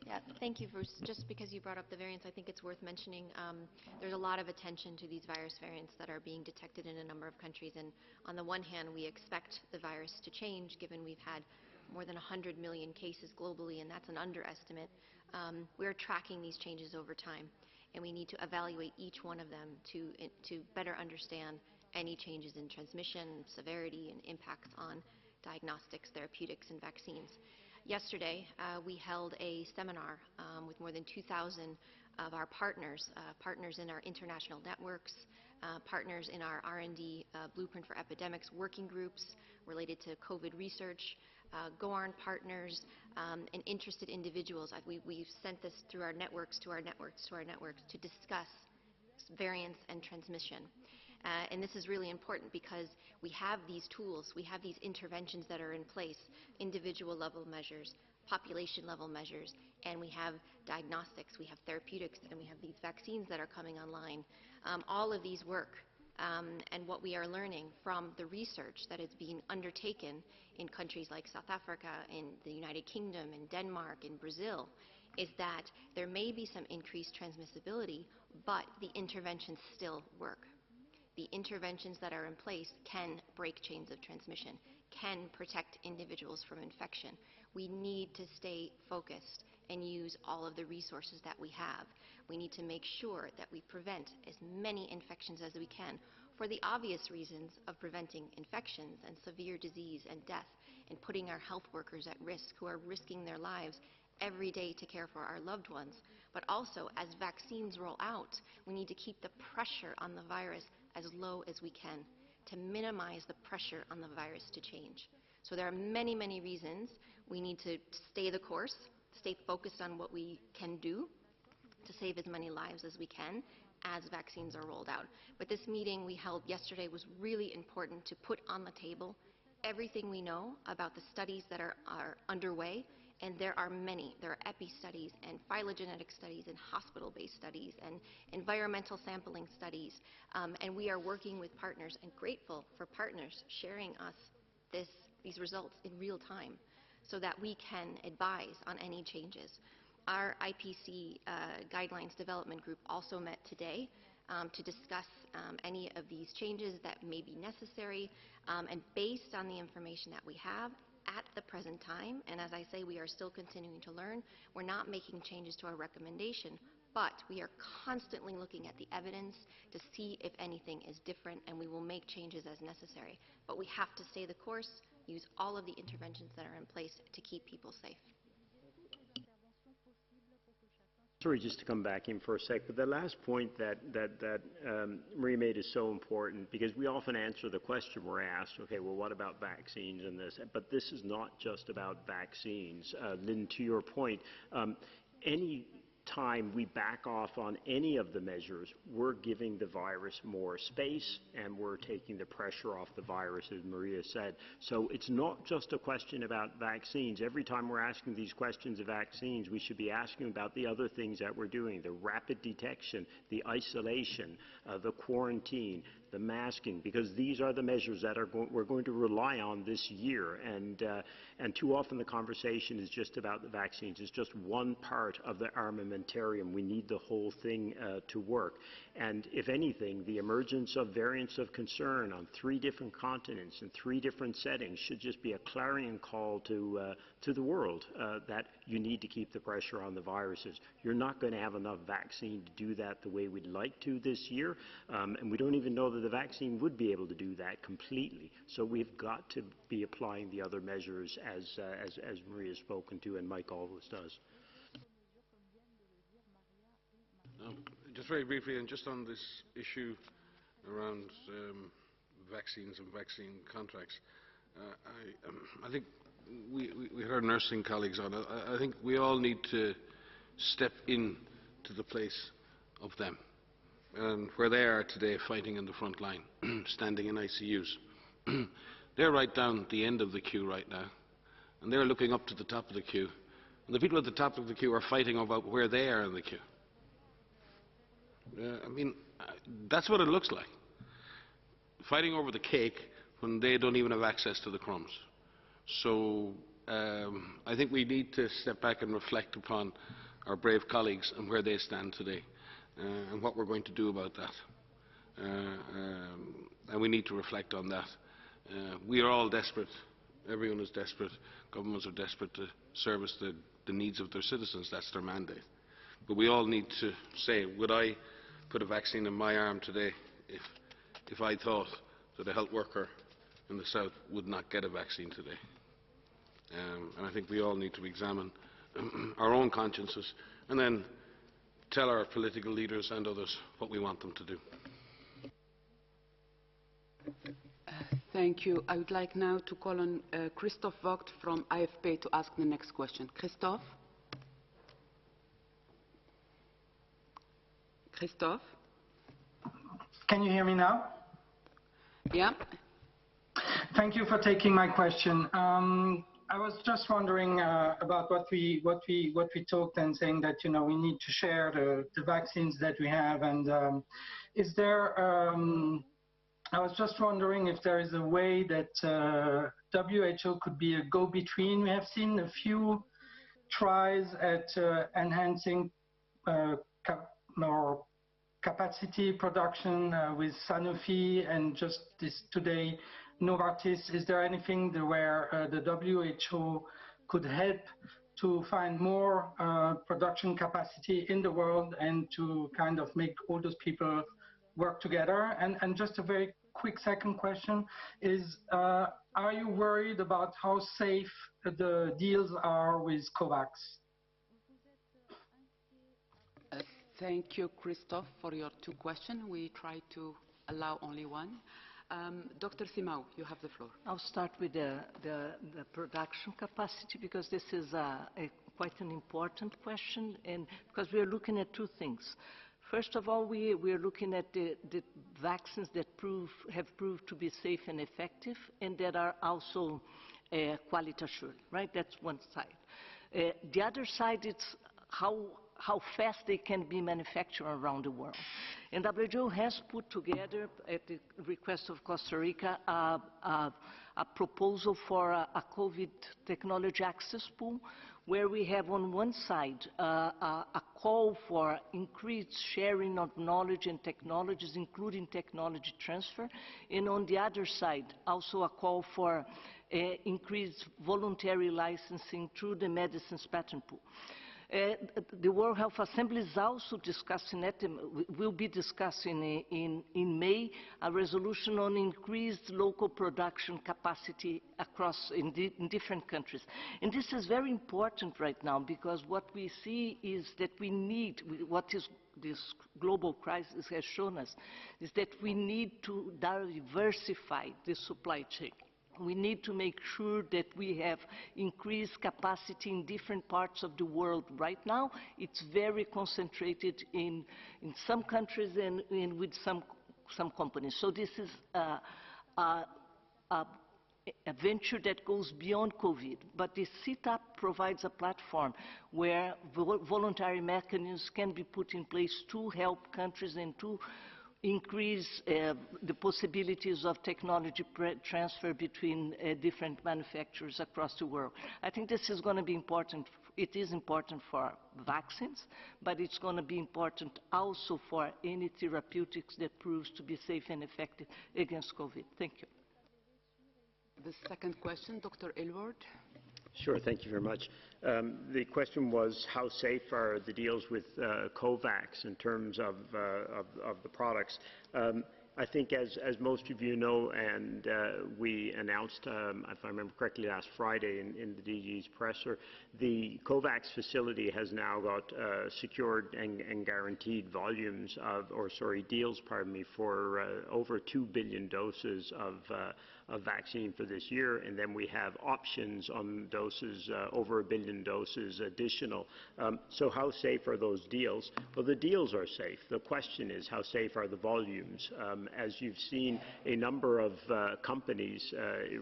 Yeah, thank you, Bruce. Just because you brought up the variants, I think it's worth mentioning there's a lot of attention to these virus variants that are being detected in a number of countries. And on the one hand, we expect the virus to change, given we've had more than 100 million cases globally, and that's an underestimate. We're tracking these changes over time, and we need to evaluate each one of them to better understand any changes in transmission, severity, and impacts on diagnostics, therapeutics, and vaccines. Yesterday, we held a seminar with more than 2,000 of our partners, partners in our international networks, partners in our R&D Blueprint for Epidemics working groups related to COVID research, GOARN partners, and interested individuals. We've sent this through our networks to our networks to discuss variants and transmission. And this is really important because we have these tools, we have these interventions that are in place, individual level measures, population level measures, and we have diagnostics, we have therapeutics, and we have these vaccines that are coming online. All of these work. And what we are learning from the research that is being undertaken in countries like South Africa, in the United Kingdom, in Denmark, in Brazil, is that there may be some increased transmissibility, but the interventions still work. The interventions that are in place can break chains of transmission, can protect individuals from infection. We need to stay focused and use all of the resources that we have. We need to make sure that we prevent as many infections as we can for the obvious reasons of preventing infections and severe disease and death and putting our health workers at risk who are risking their lives every day to care for our loved ones. But also, as vaccines roll out, we need to keep the pressure on the virus as low as we can to minimize the pressure on the virus to change. So there are many, many reasons we need to stay the course, stay focused on what we can do to save as many lives as we can as vaccines are rolled out. But this meeting we held yesterday was really important to put on the table everything we know about the studies that are underway, and there are many. There are epi studies and phylogenetic studies and hospital-based studies and environmental sampling studies, and we are working with partners and grateful for partners sharing us these results in real time so that we can advise on any changes. Our IPC Guidelines Development Group also met today to discuss any of these changes that may be necessary, and based on the information that we have at the present time, and as I say, we are still continuing to learn, we're not making changes to our recommendation, but we are constantly looking at the evidence to see if anything is different, and we will make changes as necessary. But we have to stay the course, use all of the interventions that are in place to keep people safe. Sorry, just to come back in for a sec, but the last point that Maria made is so important, because we often answer the question we're asked, okay, well, what about vaccines and this? But this is not just about vaccines. Lynn, to your point, any time we back off on any of the measures, we're giving the virus more space and we're taking the pressure off the virus, as Maria said. So it's not just a question about vaccines. Every time we're asking these questions of vaccines, we should be asking about the other things that we're doing, the rapid detection, the isolation, the quarantine, the masking, because these are the measures that we're going to rely on this year. And too often the conversation is just about the vaccines. It's just one part of the armamentarium. We need the whole thing to work. And if anything, the emergence of variants of concern on 3 different continents in 3 different settings should just be a clarion call to the world that you need to keep the pressure on the viruses. You're not going to have enough vaccine to do that the way we'd like to this year, and we don't even know that the vaccine would be able to do that completely. So we've got to be applying the other measures as Maria's spoken to and Mike always does. Just very briefly, and just on this issue around vaccines and vaccine contracts, I think we heard nursing colleagues on it. I think we all need to step in to the place of them and where they are today fighting in the front line, standing in ICUs. They're right down at the end of the queue right now, and they're looking up to the top of the queue. And the people at the top of the queue are fighting about where they are in the queue. I mean, that's what it looks like. Fighting over the cake when they don't even have access to the crumbs. So I think we need to step back and reflect upon our brave colleagues and where they stand today and what we're going to do about that. And we need to reflect on that. We are all desperate. Everyone is desperate. Governments are desperate to service the needs of their citizens. That's their mandate. But we all need to say, would I put a vaccine in my arm today if I thought that a health worker in the south would not get a vaccine today? And I think we all need to examine our own consciences and then tell our political leaders and others what we want them to do. Thank you. I would like now to call on Christoph Vogt from AFP to ask the next question. Christoph? Christoph? Can you hear me now? Yeah. Thank you for taking my question. I was just wondering about what we talked and saying that we need to share the vaccines that we have, and is there? I was just wondering if there is a way that WHO could be a go-between. We have seen a few tries at enhancing more capacity production with Sanofi and just this today Novartis. Is there anything where the WHO could help to find more production capacity in the world and to kind of make all those people work together? And just a very quick second question is, are you worried about how safe the deals are with COVAX? Thank you, Christoph, for your two questions. We try to allow only one. Dr. Simao, you have the floor. I'll start with the production capacity, because this is quite an important question, and because we are looking at two things. First of all, we are looking at the vaccines that have proved to be safe and effective, and that are also quality assured, right? That's one side. The other side is how fast they can be manufactured around the world. And WHO has put together, at the request of Costa Rica, a proposal for a COVID technology access pool, where we have on one side a call for increased sharing of knowledge and technologies, including technology transfer, and on the other side also a call for increased voluntary licensing through the medicines patent pool. The World Health Assembly is also discussing, will be discussing in May, a resolution on increased local production capacity across in different countries. And this is very important right now, because what we see is that we need, this global crisis has shown us, is that we need to diversify the supply chain. We need to make sure that we have increased capacity in different parts of the world. Right now, it's very concentrated in some countries and with some companies. So this is a venture that goes beyond COVID. But the CETA provides a platform where voluntary mechanisms can be put in place to help countries and to increase the possibilities of technology transfer between different manufacturers across the world. I think this is going to be important. It is important for vaccines, but it's going to be important also for any therapeutics that proves to be safe and effective against COVID. Thank you. The second question, Dr. Aylward. Sure, thank you very much. The question was how safe are the deals with COVAX in terms of the products. I think as most of you know, and we announced, if I remember correctly, last Friday in the DG's presser, the COVAX facility has now got secured and guaranteed volumes of, deals, pardon me, for over 2 billion doses of vaccine for this year, and then we have options on doses, over 1 billion doses additional. So how safe are those deals? Well, the deals are safe. The question is how safe are the volumes? As you've seen, a number of companies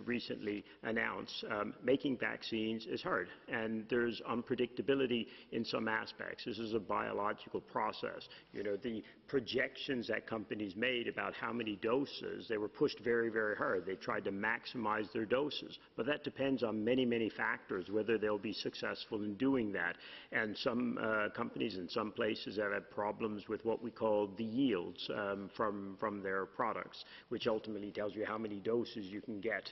recently announce making vaccines is hard, and there's unpredictability in some aspects. This is a biological process. You know, the projections that companies made about how many doses, they were pushed very, very hard. They tried to maximize their doses, but that depends on many, many factors, whether they'll be successful in doing that. And some companies in some places have had problems with what we call the yields from their products, which ultimately tells you how many doses you can get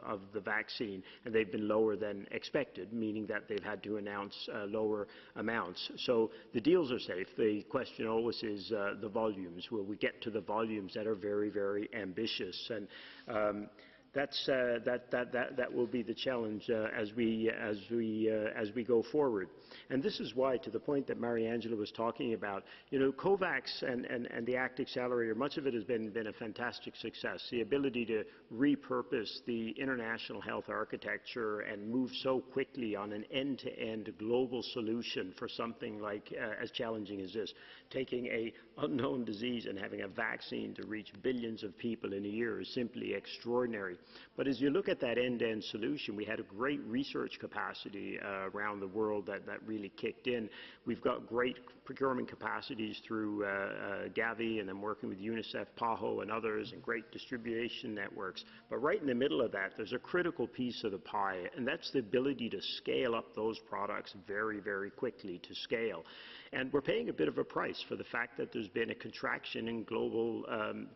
of the vaccine, and they've been lower than expected, meaning that they've had to announce lower amounts. So the deals are safe. The question always is the volumes. Will we get to the volumes that are very, very ambitious? And that will be the challenge as we go forward. And this is why, to the point that Mariangela was talking about, you know, COVAX and the ACT Accelerator, much of it has been a fantastic success. The ability to repurpose the international health architecture and move so quickly on an end-to-end global solution for something like as challenging as this, taking a unknown disease and having a vaccine to reach billions of people in a year is simply extraordinary. But as you look at that end-to-end solution, we had a great research capacity around the world that really kicked in. We've got great procurement capacities through Gavi, and then working with UNICEF, PAHO, and others, and great distribution networks. But right in the middle of that, there's a critical piece of the pie, and that's the ability to scale up those products very, very quickly to scale. And we're paying a bit of a price for the fact that there's been a contraction in global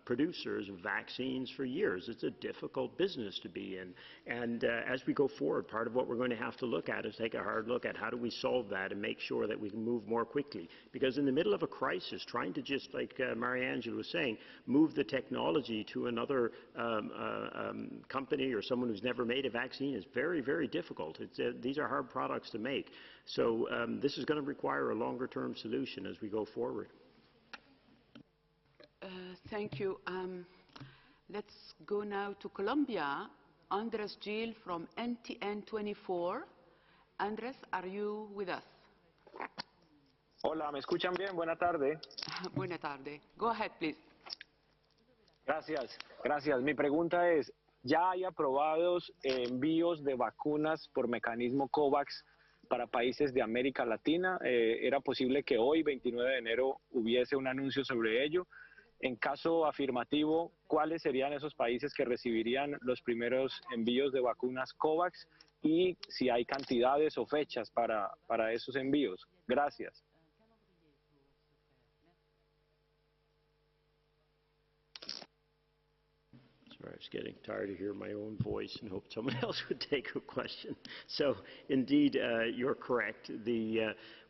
producers of vaccines for years. It's a difficult business to be in. And as we go forward, part of what we're going to have to look at is take a hard look at how do we solve that and make sure that we can move more quickly. Because in the middle of a crisis, trying to just, like Mariangela was saying, move the technology to another company or someone who's never made a vaccine is very, very difficult. These are hard products to make. So this is going to require a longer-term solution as we go forward. Thank you. Let's go now to Colombia. Andres Gil from NTN24. Andres, are you with us? Hola, ¿me escuchan bien? Buena tarde. Buena tarde. Go ahead, please. Gracias, gracias. Mi pregunta es, ¿ya hay aprobados envíos de vacunas por mecanismo COVAX para países de América Latina? ¿Era posible que hoy, 29 de enero, hubiese un anuncio sobre ello? En caso afirmativo, ¿cuáles serían esos países que recibirían los primeros envíos de vacunas COVAX? Y si hay cantidades o fechas para esos envíos. Gracias. Sorry, I was getting tired of hearing my own voice and hoped someone else would take a question. So, indeed, you're correct.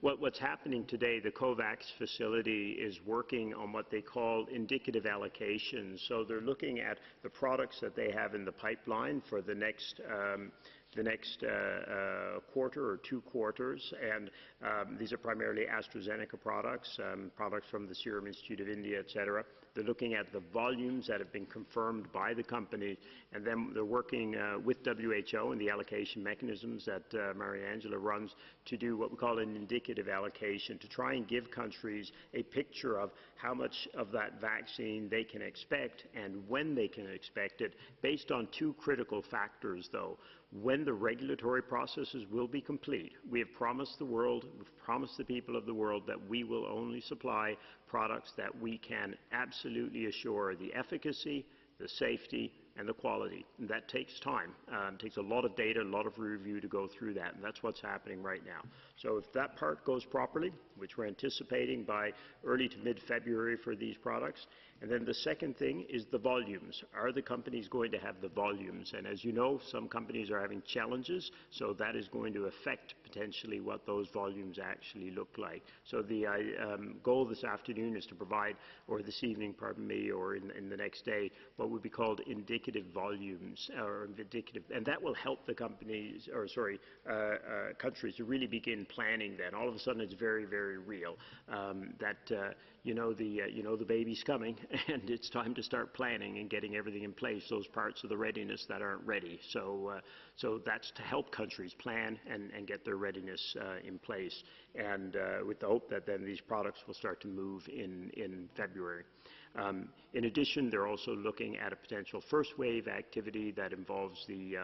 What's happening today, the COVAX facility is working on what they call indicative allocations. So they're looking at the products that they have in the pipeline for the next quarter or 2 quarters, and these are primarily AstraZeneca products, products from the Serum Institute of India, etc. They're looking at the volumes that have been confirmed by the company, and then they're working with WHO and the allocation mechanisms that Mariangela runs to do what we call an indicative allocation, to try and give countries a picture of how much of that vaccine they can expect and when they can expect it, based on 2 critical factors, though. When the regulatory processes will be complete. We have promised the world, we've promised the people of the world that we will only supply products that we can absolutely assure the efficacy, the safety, and the quality. And that takes time. It takes a lot of data, a lot of review to go through that, and that's what's happening right now. So if that part goes properly, which we're anticipating by early to mid-February for these products, and then the second thing is the volumes. Are the companies going to have the volumes? And as you know, some companies are having challenges, so that is going to affect potentially what those volumes actually look like. So the goal this afternoon is to provide, or this evening, pardon me, or in the next day, what would be called indicative volumes, or indicative, and that will help the companies, or sorry, countries to really begin planning then. All of a sudden it's very, very real you know the baby's coming and it's time to start planning and getting everything in place, those parts of the readiness that aren't ready. So that's to help countries plan and get their readiness in place, and with the hope that then these products will start to move in February. In addition, they're also looking at a potential first wave activity that involves the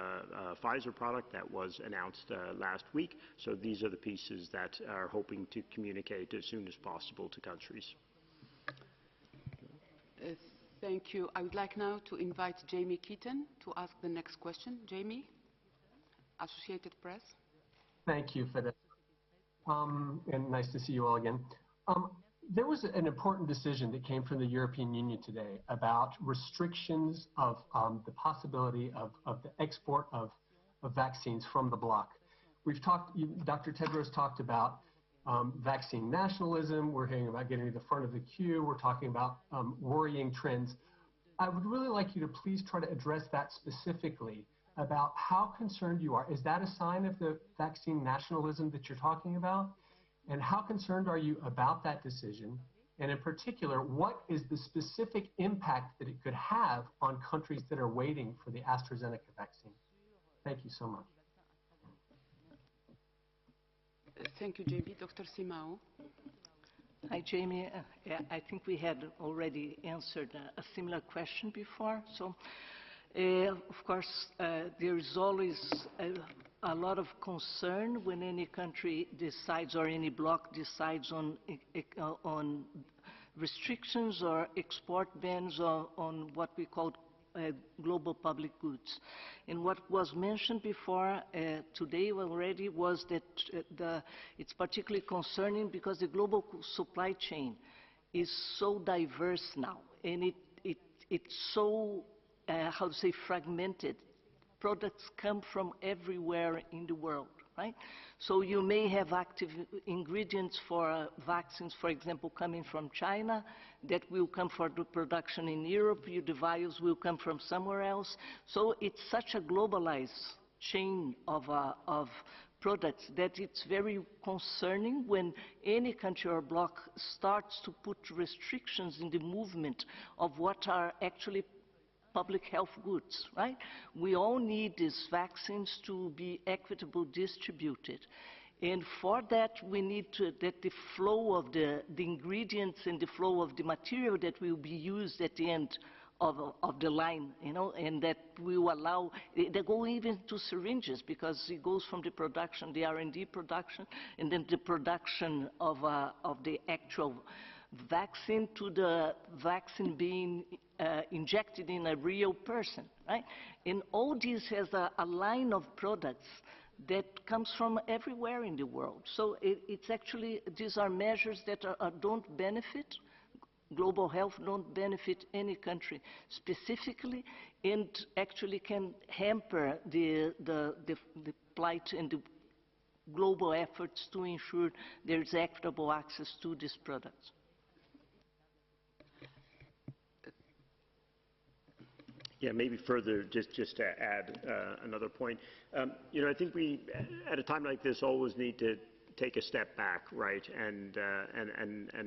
Pfizer product that was announced last week. So these are the pieces that are hoping to communicate as soon as possible to countries. Thank you. I would like now to invite Jamie Keaton to ask the next question. Jamie, Associated Press. Thank you for that. And nice to see you all again. There was an important decision that came from the European Union today about restrictions of the possibility of the export of vaccines from the bloc. We've talked, Dr. Tedros talked about vaccine nationalism. We're hearing about getting to the front of the queue. We're talking about worrying trends. I would really like you to please try to address that specifically about how concerned you are. Is that a sign of the vaccine nationalism that you're talking about? And how concerned are you about that decision? And in particular, what is the specific impact that it could have on countries that are waiting for the AstraZeneca vaccine? Thank you so much. Thank you, JB. Dr. Simao. Hi, Jamie. I think we had already answered a similar question before. So, of course, there is always a lot of concern when any country decides, or any bloc decides on restrictions or export bans on what we call global public goods. And what was mentioned before today already was that it's particularly concerning because the global supply chain is so diverse now, and it's so, how to say, fragmented. Products come from everywhere in the world, right? So you may have active ingredients for vaccines, for example, coming from China, that will come for the production in Europe. The vials will come from somewhere else. So it's such a globalized chain of products that it's very concerning when any country or bloc starts to put restrictions in the movement of what are actually public health goods, right? We all need these vaccines to be equitably distributed. And for that, we need that the flow of the ingredients and the flow of the material that will be used at the end of the line, you know, and that will allow, they go even to syringes because it goes from the production, the R&D production, and then the production of the actual vaccine to the vaccine being injected in a real person, right? And all this has a line of products that comes from everywhere in the world. So it's actually, these are measures that don't benefit global health, don't benefit any country specifically, and actually can hamper the plight and the global efforts to ensure there is equitable access to these products. Yeah, maybe further, just to add another point. You know, I think we, at a time like this, always need to take a step back, right, and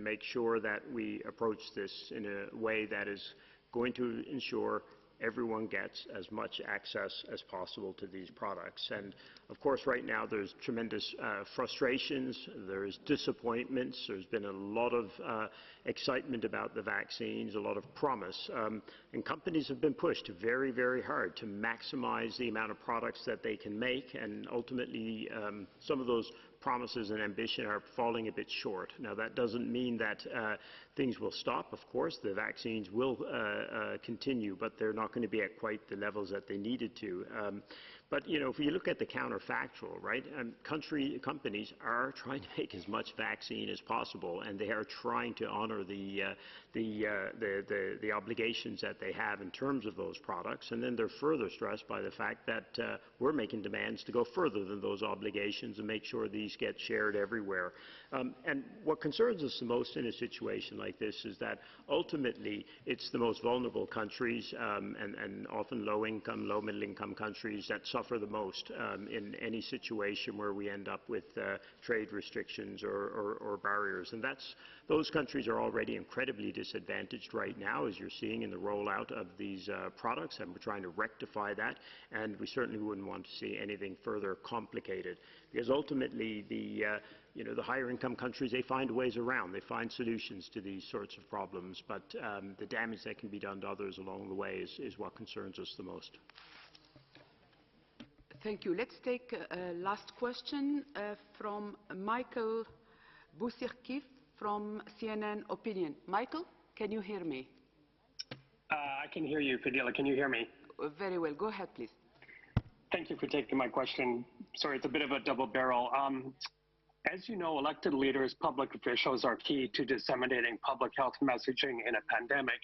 make sure that we approach this in a way that is going to ensure everyone gets as much access as possible to these products. And of course, right now there's tremendous frustrations, there's disappointments, there's been a lot of excitement about the vaccines, a lot of promise, and companies have been pushed very, very hard to maximize the amount of products that they can make, and ultimately some of those promises and ambition are falling a bit short. Now, that doesn't mean that things will stop. Of course, the vaccines will continue, but they're not going to be at quite the levels that they needed to. But, you know, if you look at the counterfactual, right, companies are trying to make as much vaccine as possible, and they are trying to honor the obligations that they have in terms of those products. And then they're further stressed by the fact that we're making demands to go further than those obligations and make sure these get shared everywhere. And what concerns us the most in a situation like this is that ultimately it's the most vulnerable countries and often low-income, low-middle-income countries that suffer the most in any situation where we end up with trade restrictions or barriers. And those countries are already incredibly disadvantaged right now, as you're seeing in the rollout of these products, and we're trying to rectify that, and we certainly wouldn't want to see anything further complicated, because ultimately the higher income countries, they find ways around, they find solutions to these sorts of problems, but the damage that can be done to others along the way is what concerns us the most. Thank you. Let's take a last question from Michael Busirkif from CNN Opinion. Michael, can you hear me? I can hear you, Fadila. Can you hear me? Very well. Go ahead, please. Thank you for taking my question. Sorry, it's a bit of a double barrel. As you know, elected leaders, public officials are key to disseminating public health messaging in a pandemic.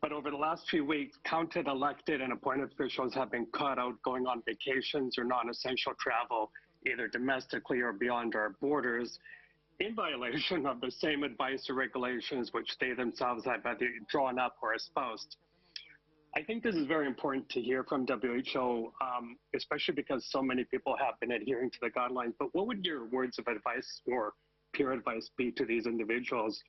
But over the last few weeks, counted elected and appointed officials have been caught out going on vacations or non-essential travel, either domestically or beyond our borders, in violation of the same advice or regulations which they themselves have either drawn up or espoused. I think this is very important to hear from WHO, especially because so many people have been adhering to the guidelines. But what would your words of advice or peer advice be to these individuals,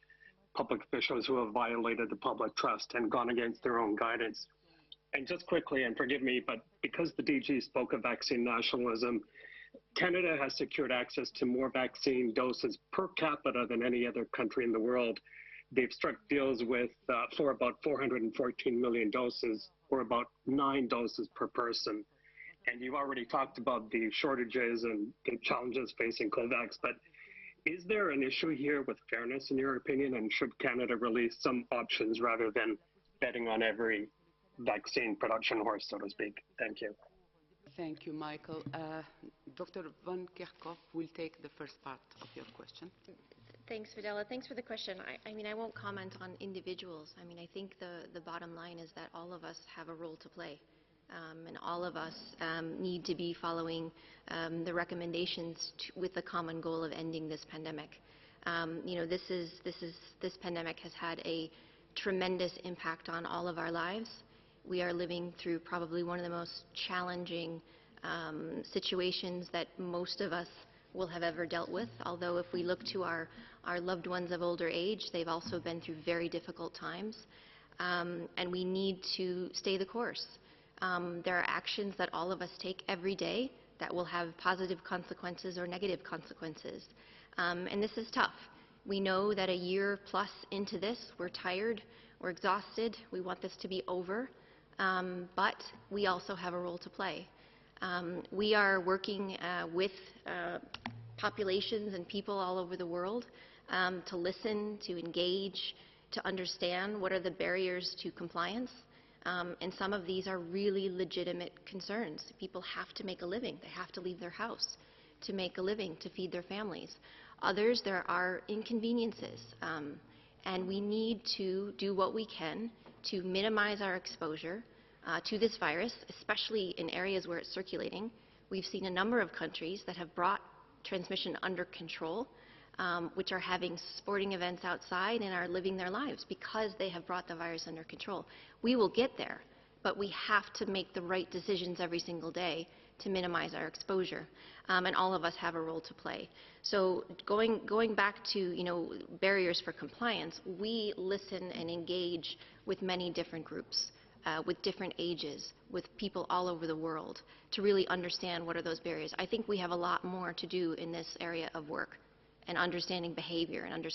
public officials who have violated the public trust and gone against their own guidance? And just quickly, and forgive me, but because the DG spoke of vaccine nationalism, Canada has secured access to more vaccine doses per capita than any other country in the world. They've struck deals with for about 414 million doses, or about 9 doses per person. And you've already talked about the shortages and the challenges facing COVAX, but is there an issue here with fairness, in your opinion, and should Canada release some options rather than betting on every vaccine production horse, so to speak? Thank you. Thank you, Michael. Dr. Van Kerkhove will take the first part of your question. Thanks, Fidela. Thanks for the question. I mean, I won't comment on individuals. I mean, I think the bottom line is that all of us have a role to play. And all of us need to be following the recommendations with the common goal of ending this pandemic. You know, this pandemic has had a tremendous impact on all of our lives. We are living through probably one of the most challenging situations that most of us will have ever dealt with. Although if we look to our loved ones of older age, they've also been through very difficult times. And we need to stay the course. There are actions that all of us take every day that will have positive consequences or negative consequences. And this is tough. We know that a year plus into this, we're tired, we're exhausted, we want this to be over, but we also have a role to play. We are working with populations and people all over the world to listen, to engage, to understand what are the barriers to compliance. And some of these are really legitimate concerns. People have to make a living. They have to leave their house to make a living, to feed their families. Others, there are inconveniences. And we need to do what we can to minimize our exposure to this virus, especially in areas where it's circulating. We've seen a number of countries that have brought transmission under control, which are having sporting events outside and are living their lives because they have brought the virus under control. We will get there, but we have to make the right decisions every single day to minimize our exposure, and all of us have a role to play. So going back to barriers for compliance, we listen and engage with many different groups, with different ages, with people all over the world to really understand what are those barriers. I think we have a lot more to do in this area of work and understanding behavior and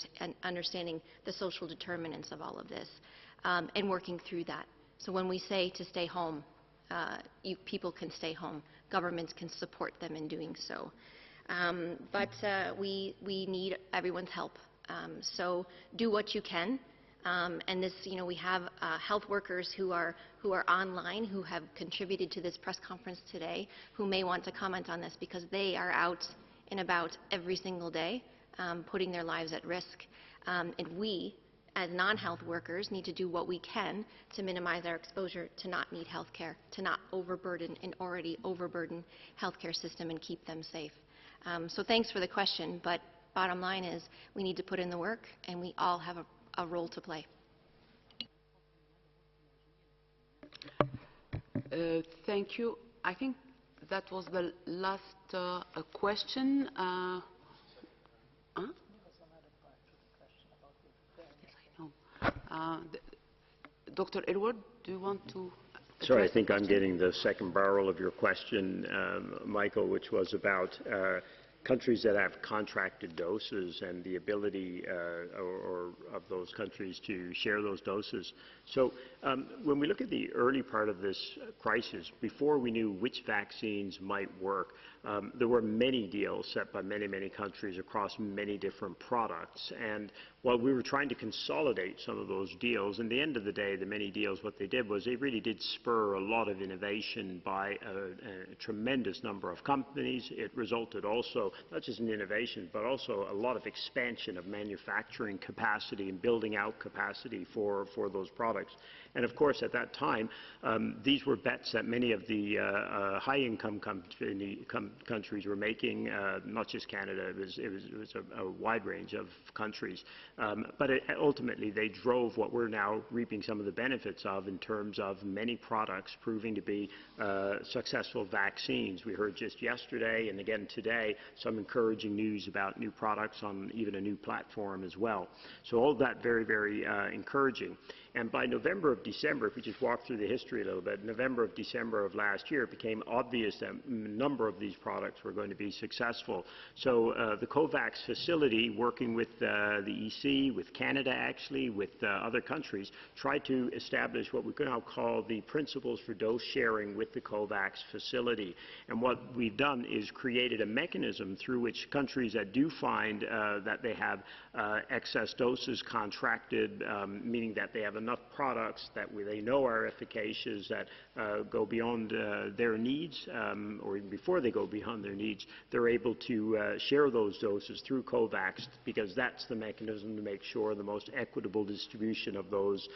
understanding the social determinants of all of this, and working through that. So when we say to stay home, people can stay home. Governments can support them in doing so. But we need everyone's help. So do what you can. And this, we have health workers who are online, who have contributed to this press conference today, who may want to comment on this because they are out and about every single day, putting their lives at risk. And we, as non-health workers, need to do what we can to minimize our exposure, to not need health care, to not overburden an already overburdened healthcare system and keep them safe. So thanks for the question, but bottom line is we need to put in the work, and we all have a role to play. Thank you. I think that was the last question. Dr. Edward, do you want to? Sorry, I think I'm getting the second barrel of your question, Michael, which was about countries that have contracted doses and the ability or of those countries to share those doses. So when we look at the early part of this crisis, before we knew which vaccines might work, there were many deals set by many, many countries across many different products. And while we were trying to consolidate some of those deals, in the end of the day, the many deals, what they did was they really did spur a lot of innovation by a tremendous number of companies. It resulted also not just in innovation, but also a lot of expansion of manufacturing capacity and building out capacity for those products. And of course, at that time, these were bets that many of the high-income countries were making, not just Canada. It was a wide range of countries. But ultimately, they drove what we're now reaping some of the benefits of in terms of many products proving to be successful vaccines. We heard just yesterday and again today some encouraging news about new products on even a new platform as well. So all that very, very encouraging. And by November of December, if we just walk through the history a little bit, November of December of last year, it became obvious that a number of these products were going to be successful. So the COVAX facility, working with the EC, with Canada actually, with other countries, tried to establish what we can now call the principles for dose sharing with the COVAX facility. And what we've done is created a mechanism through which countries that do find that they have excess doses contracted, meaning that they have enough products that they know are efficacious, that go beyond their needs, or even before they go beyond their needs, they're able to share those doses through COVAX, because that's the mechanism to make sure the most equitable distribution of those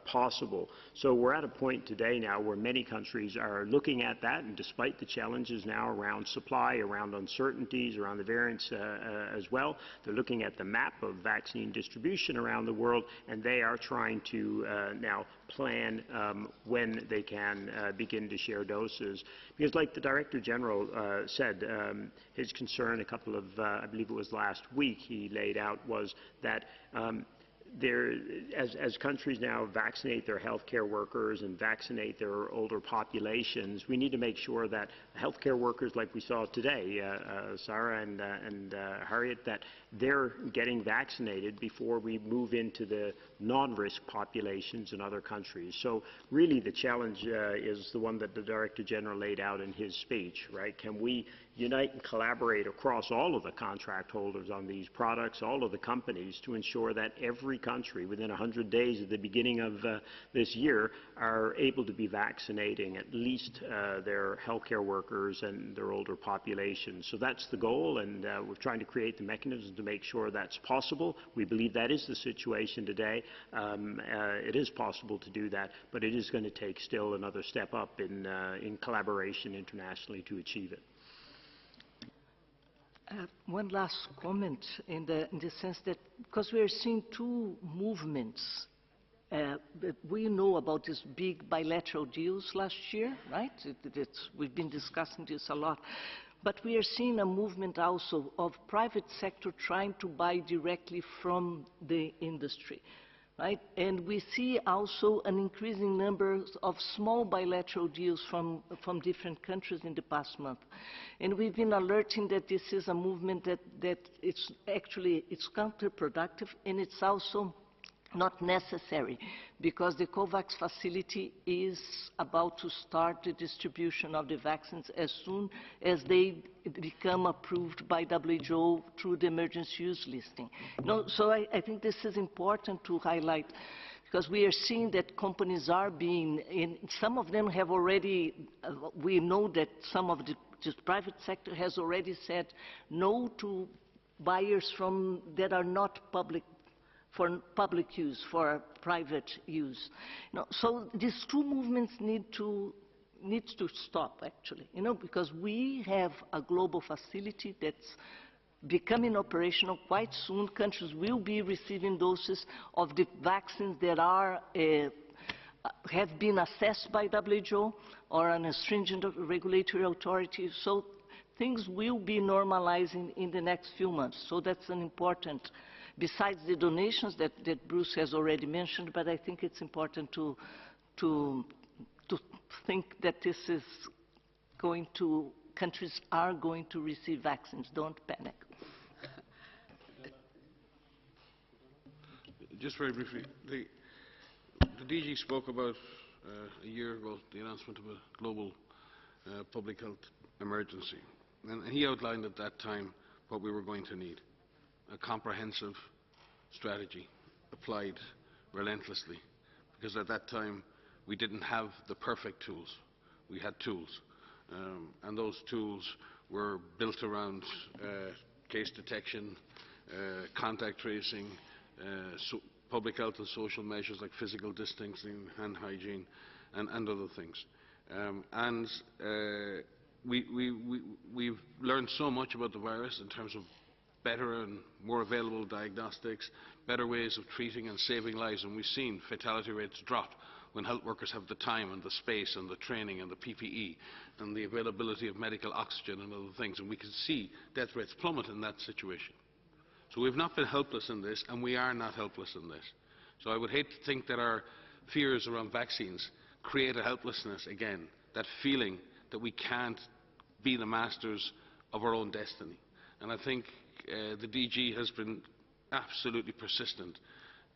possible. So we're at a point today now where many countries are looking at that, and despite the challenges now around supply, around uncertainties, around the variants as well, they're looking at the map of vaccine distribution around the world, and they are trying to now plan when they can begin to share doses. Because like the Director General said, his concern a couple of, I believe it was last week, he laid out was that as countries now vaccinate their healthcare workers and vaccinate their older populations, we need to make sure that healthcare workers, like we saw today, Sarah and Harriet, that they're getting vaccinated before we move into the non-risk populations in other countries. So really the challenge is the one that the Director General laid out in his speech, right? Can we unite and collaborate across all of the contract holders on these products, all of the companies, to ensure that every country within 100 days at the beginning of this year are able to be vaccinating at least their healthcare workers and their older population. So that's the goal, and we're trying to create the mechanisms to make sure that's possible. We believe that is the situation today. It is possible to do that, but it is going to take still another step up in collaboration internationally to achieve it. One last comment in the sense that, because we are seeing two movements, we know about these big bilateral deals last year, right? We've been discussing this a lot. But we are seeing a movement also of private sector trying to buy directly from the industry. Right? And we see also an increasing number of small bilateral deals from different countries in the past month. And we've been alerting that this is a movement that it's counterproductive, and it's also not necessary, because the COVAX facility is about to start the distribution of the vaccines as soon as they become approved by WHO through the emergency use listing. So I think this is important to highlight, because we are seeing that companies are some of them have already, we know that some of the private sector has already said no to buyers that are not public, for public use, for private use. So these two movements need to stop, actually, because we have a global facility that's becoming operational quite soon. Countries will be receiving doses of the vaccines that have been assessed by WHO or an stringent regulatory authority. So things will be normalizing in the next few months. So that's an important, besides the donations that Bruce has already mentioned, but I think it's important to think that this is countries are going to receive vaccines. Don't panic. Just very briefly, the DG spoke about a year ago the announcement of a global public health emergency. And he outlined at that time what we were going to need: a comprehensive strategy applied relentlessly, because at that time we didn't have the perfect tools. We had tools, and those tools were built around case detection, contact tracing, public health and social measures like physical distancing, hand hygiene, and other things. We've learned so much about the virus in terms of better and more available diagnostics, better ways of treating and saving lives, and we've seen fatality rates drop when health workers have the time and the space and the training and the PPE and the availability of medical oxygen and other things, and we can see death rates plummet in that situation. So we've not been helpless in this, and we are not helpless in this. So I would hate to think that our fears around vaccines create a helplessness again, that feeling that we can't be the masters of our own destiny. And I think the DG has been absolutely persistent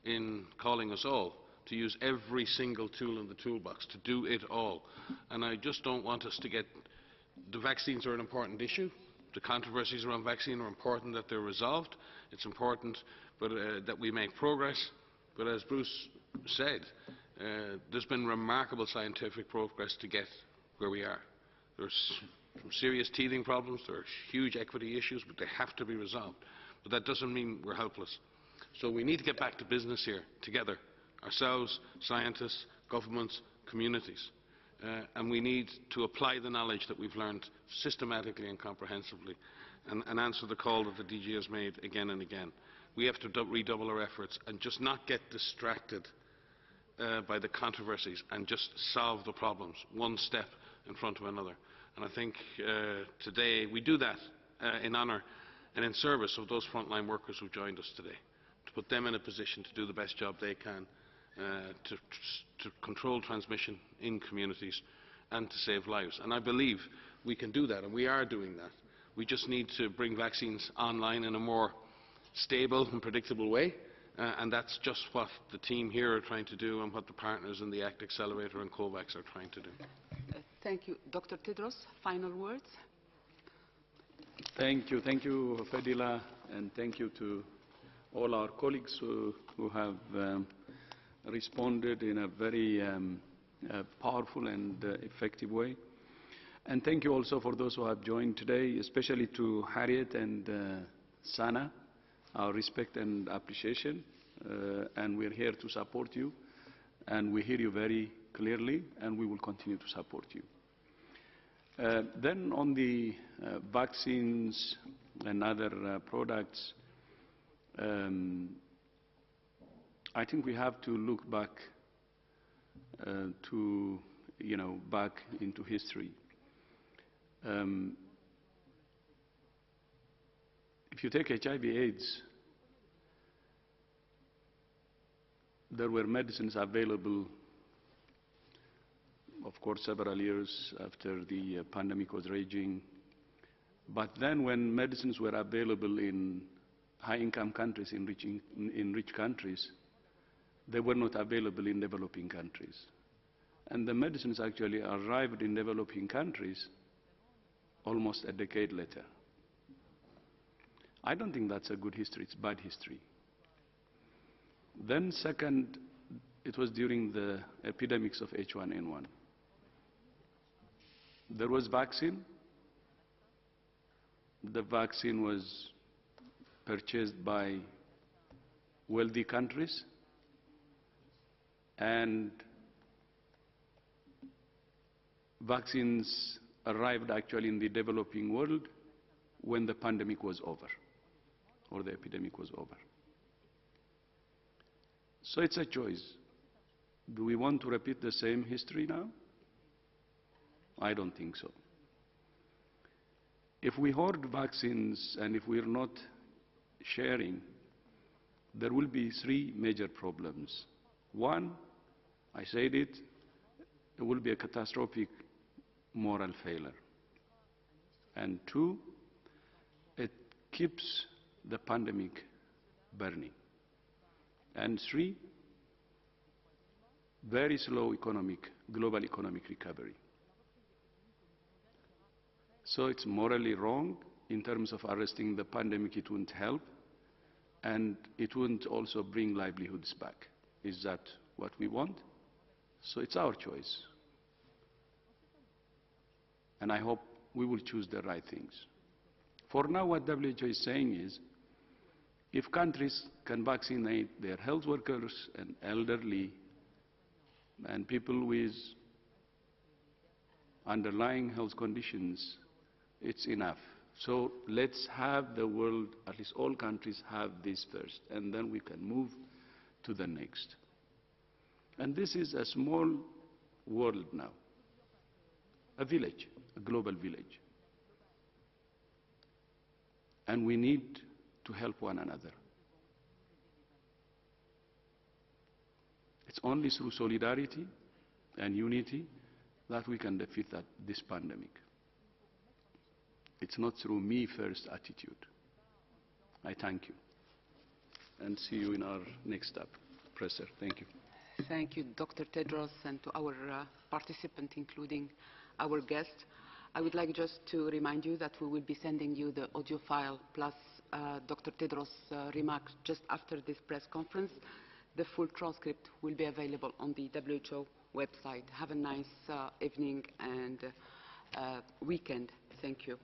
in calling us all to use every single tool in the toolbox, to do it all. And I just don't want us to get... The vaccines are an important issue. The controversies around vaccine are important that they're resolved. It's important that we make progress. But as Bruce said, there's been remarkable scientific progress to get where we are. There's some serious teething problems, there are huge equity issues, but they have to be resolved. But that doesn't mean we're helpless. So we need to get back to business here, together, ourselves, scientists, governments, communities. And we need to apply the knowledge that we've learned systematically and comprehensively, and answer the call that the DG has made again and again. We have to redouble our efforts and just not get distracted by the controversies, and just solve the problems one step in front of another. And I think today we do that in honour and in service of those frontline workers who joined us today, to put them in a position to do the best job they can to control transmission in communities and to save lives. And I believe we can do that, and we are doing that. We just need to bring vaccines online in a more stable and predictable way, and that's just what the team here are trying to do, and what the partners in the ACT Accelerator and COVAX are trying to do. Thank you. Dr. Tedros, final words? Thank you, Fadila, and thank you to all our colleagues who have responded in a very powerful and effective way. And thank you also for those who have joined today, especially to Harriet and Sana, our respect and appreciation. And we're here to support you, and we hear you very clearly, and we will continue to support you. Then on the vaccines and other products, I think we have to look back back into history. If you take HIV/AIDS, there were medicines available, of course, several years after the pandemic was raging. But then when medicines were available in high-income countries, in rich countries, they were not available in developing countries. And the medicines actually arrived in developing countries almost a decade later. I don't think that's a good history, it's bad history. Then second, it was during the epidemics of H1N1. There was vaccine. The vaccine was purchased by wealthy countries, and vaccines arrived actually in the developing world when the pandemic was over, or the epidemic was over. So it's a choice. Do we want to repeat the same history now? I don't think so. If we hoard vaccines and if we're not sharing, there will be three major problems. One, I said it will be a catastrophic moral failure. And two, it keeps the pandemic burning. And three, very slow global economic recovery. So it's morally wrong in terms of arresting the pandemic. It wouldn't help, and it wouldn't also bring livelihoods back. Is that what we want? So it's our choice. And I hope we will choose the right things. For now, what WHO is saying is, if countries can vaccinate their health workers and elderly and people with underlying health conditions, it's enough. So let's have the world, at least all countries, have this first, and then we can move to the next. And this is a small world now, a village, a global village. And we need to help one another. It's only through solidarity and unity that we can defeat this pandemic. It's not through me first attitude. I thank you. And see you in our next step. Presser, thank you. Thank you, Dr. Tedros, and to our participants, including our guest. I would like just to remind you that we will be sending you the audio file plus Dr. Tedros' remarks just after this press conference. The full transcript will be available on the WHO website. Have a nice evening and weekend. Thank you.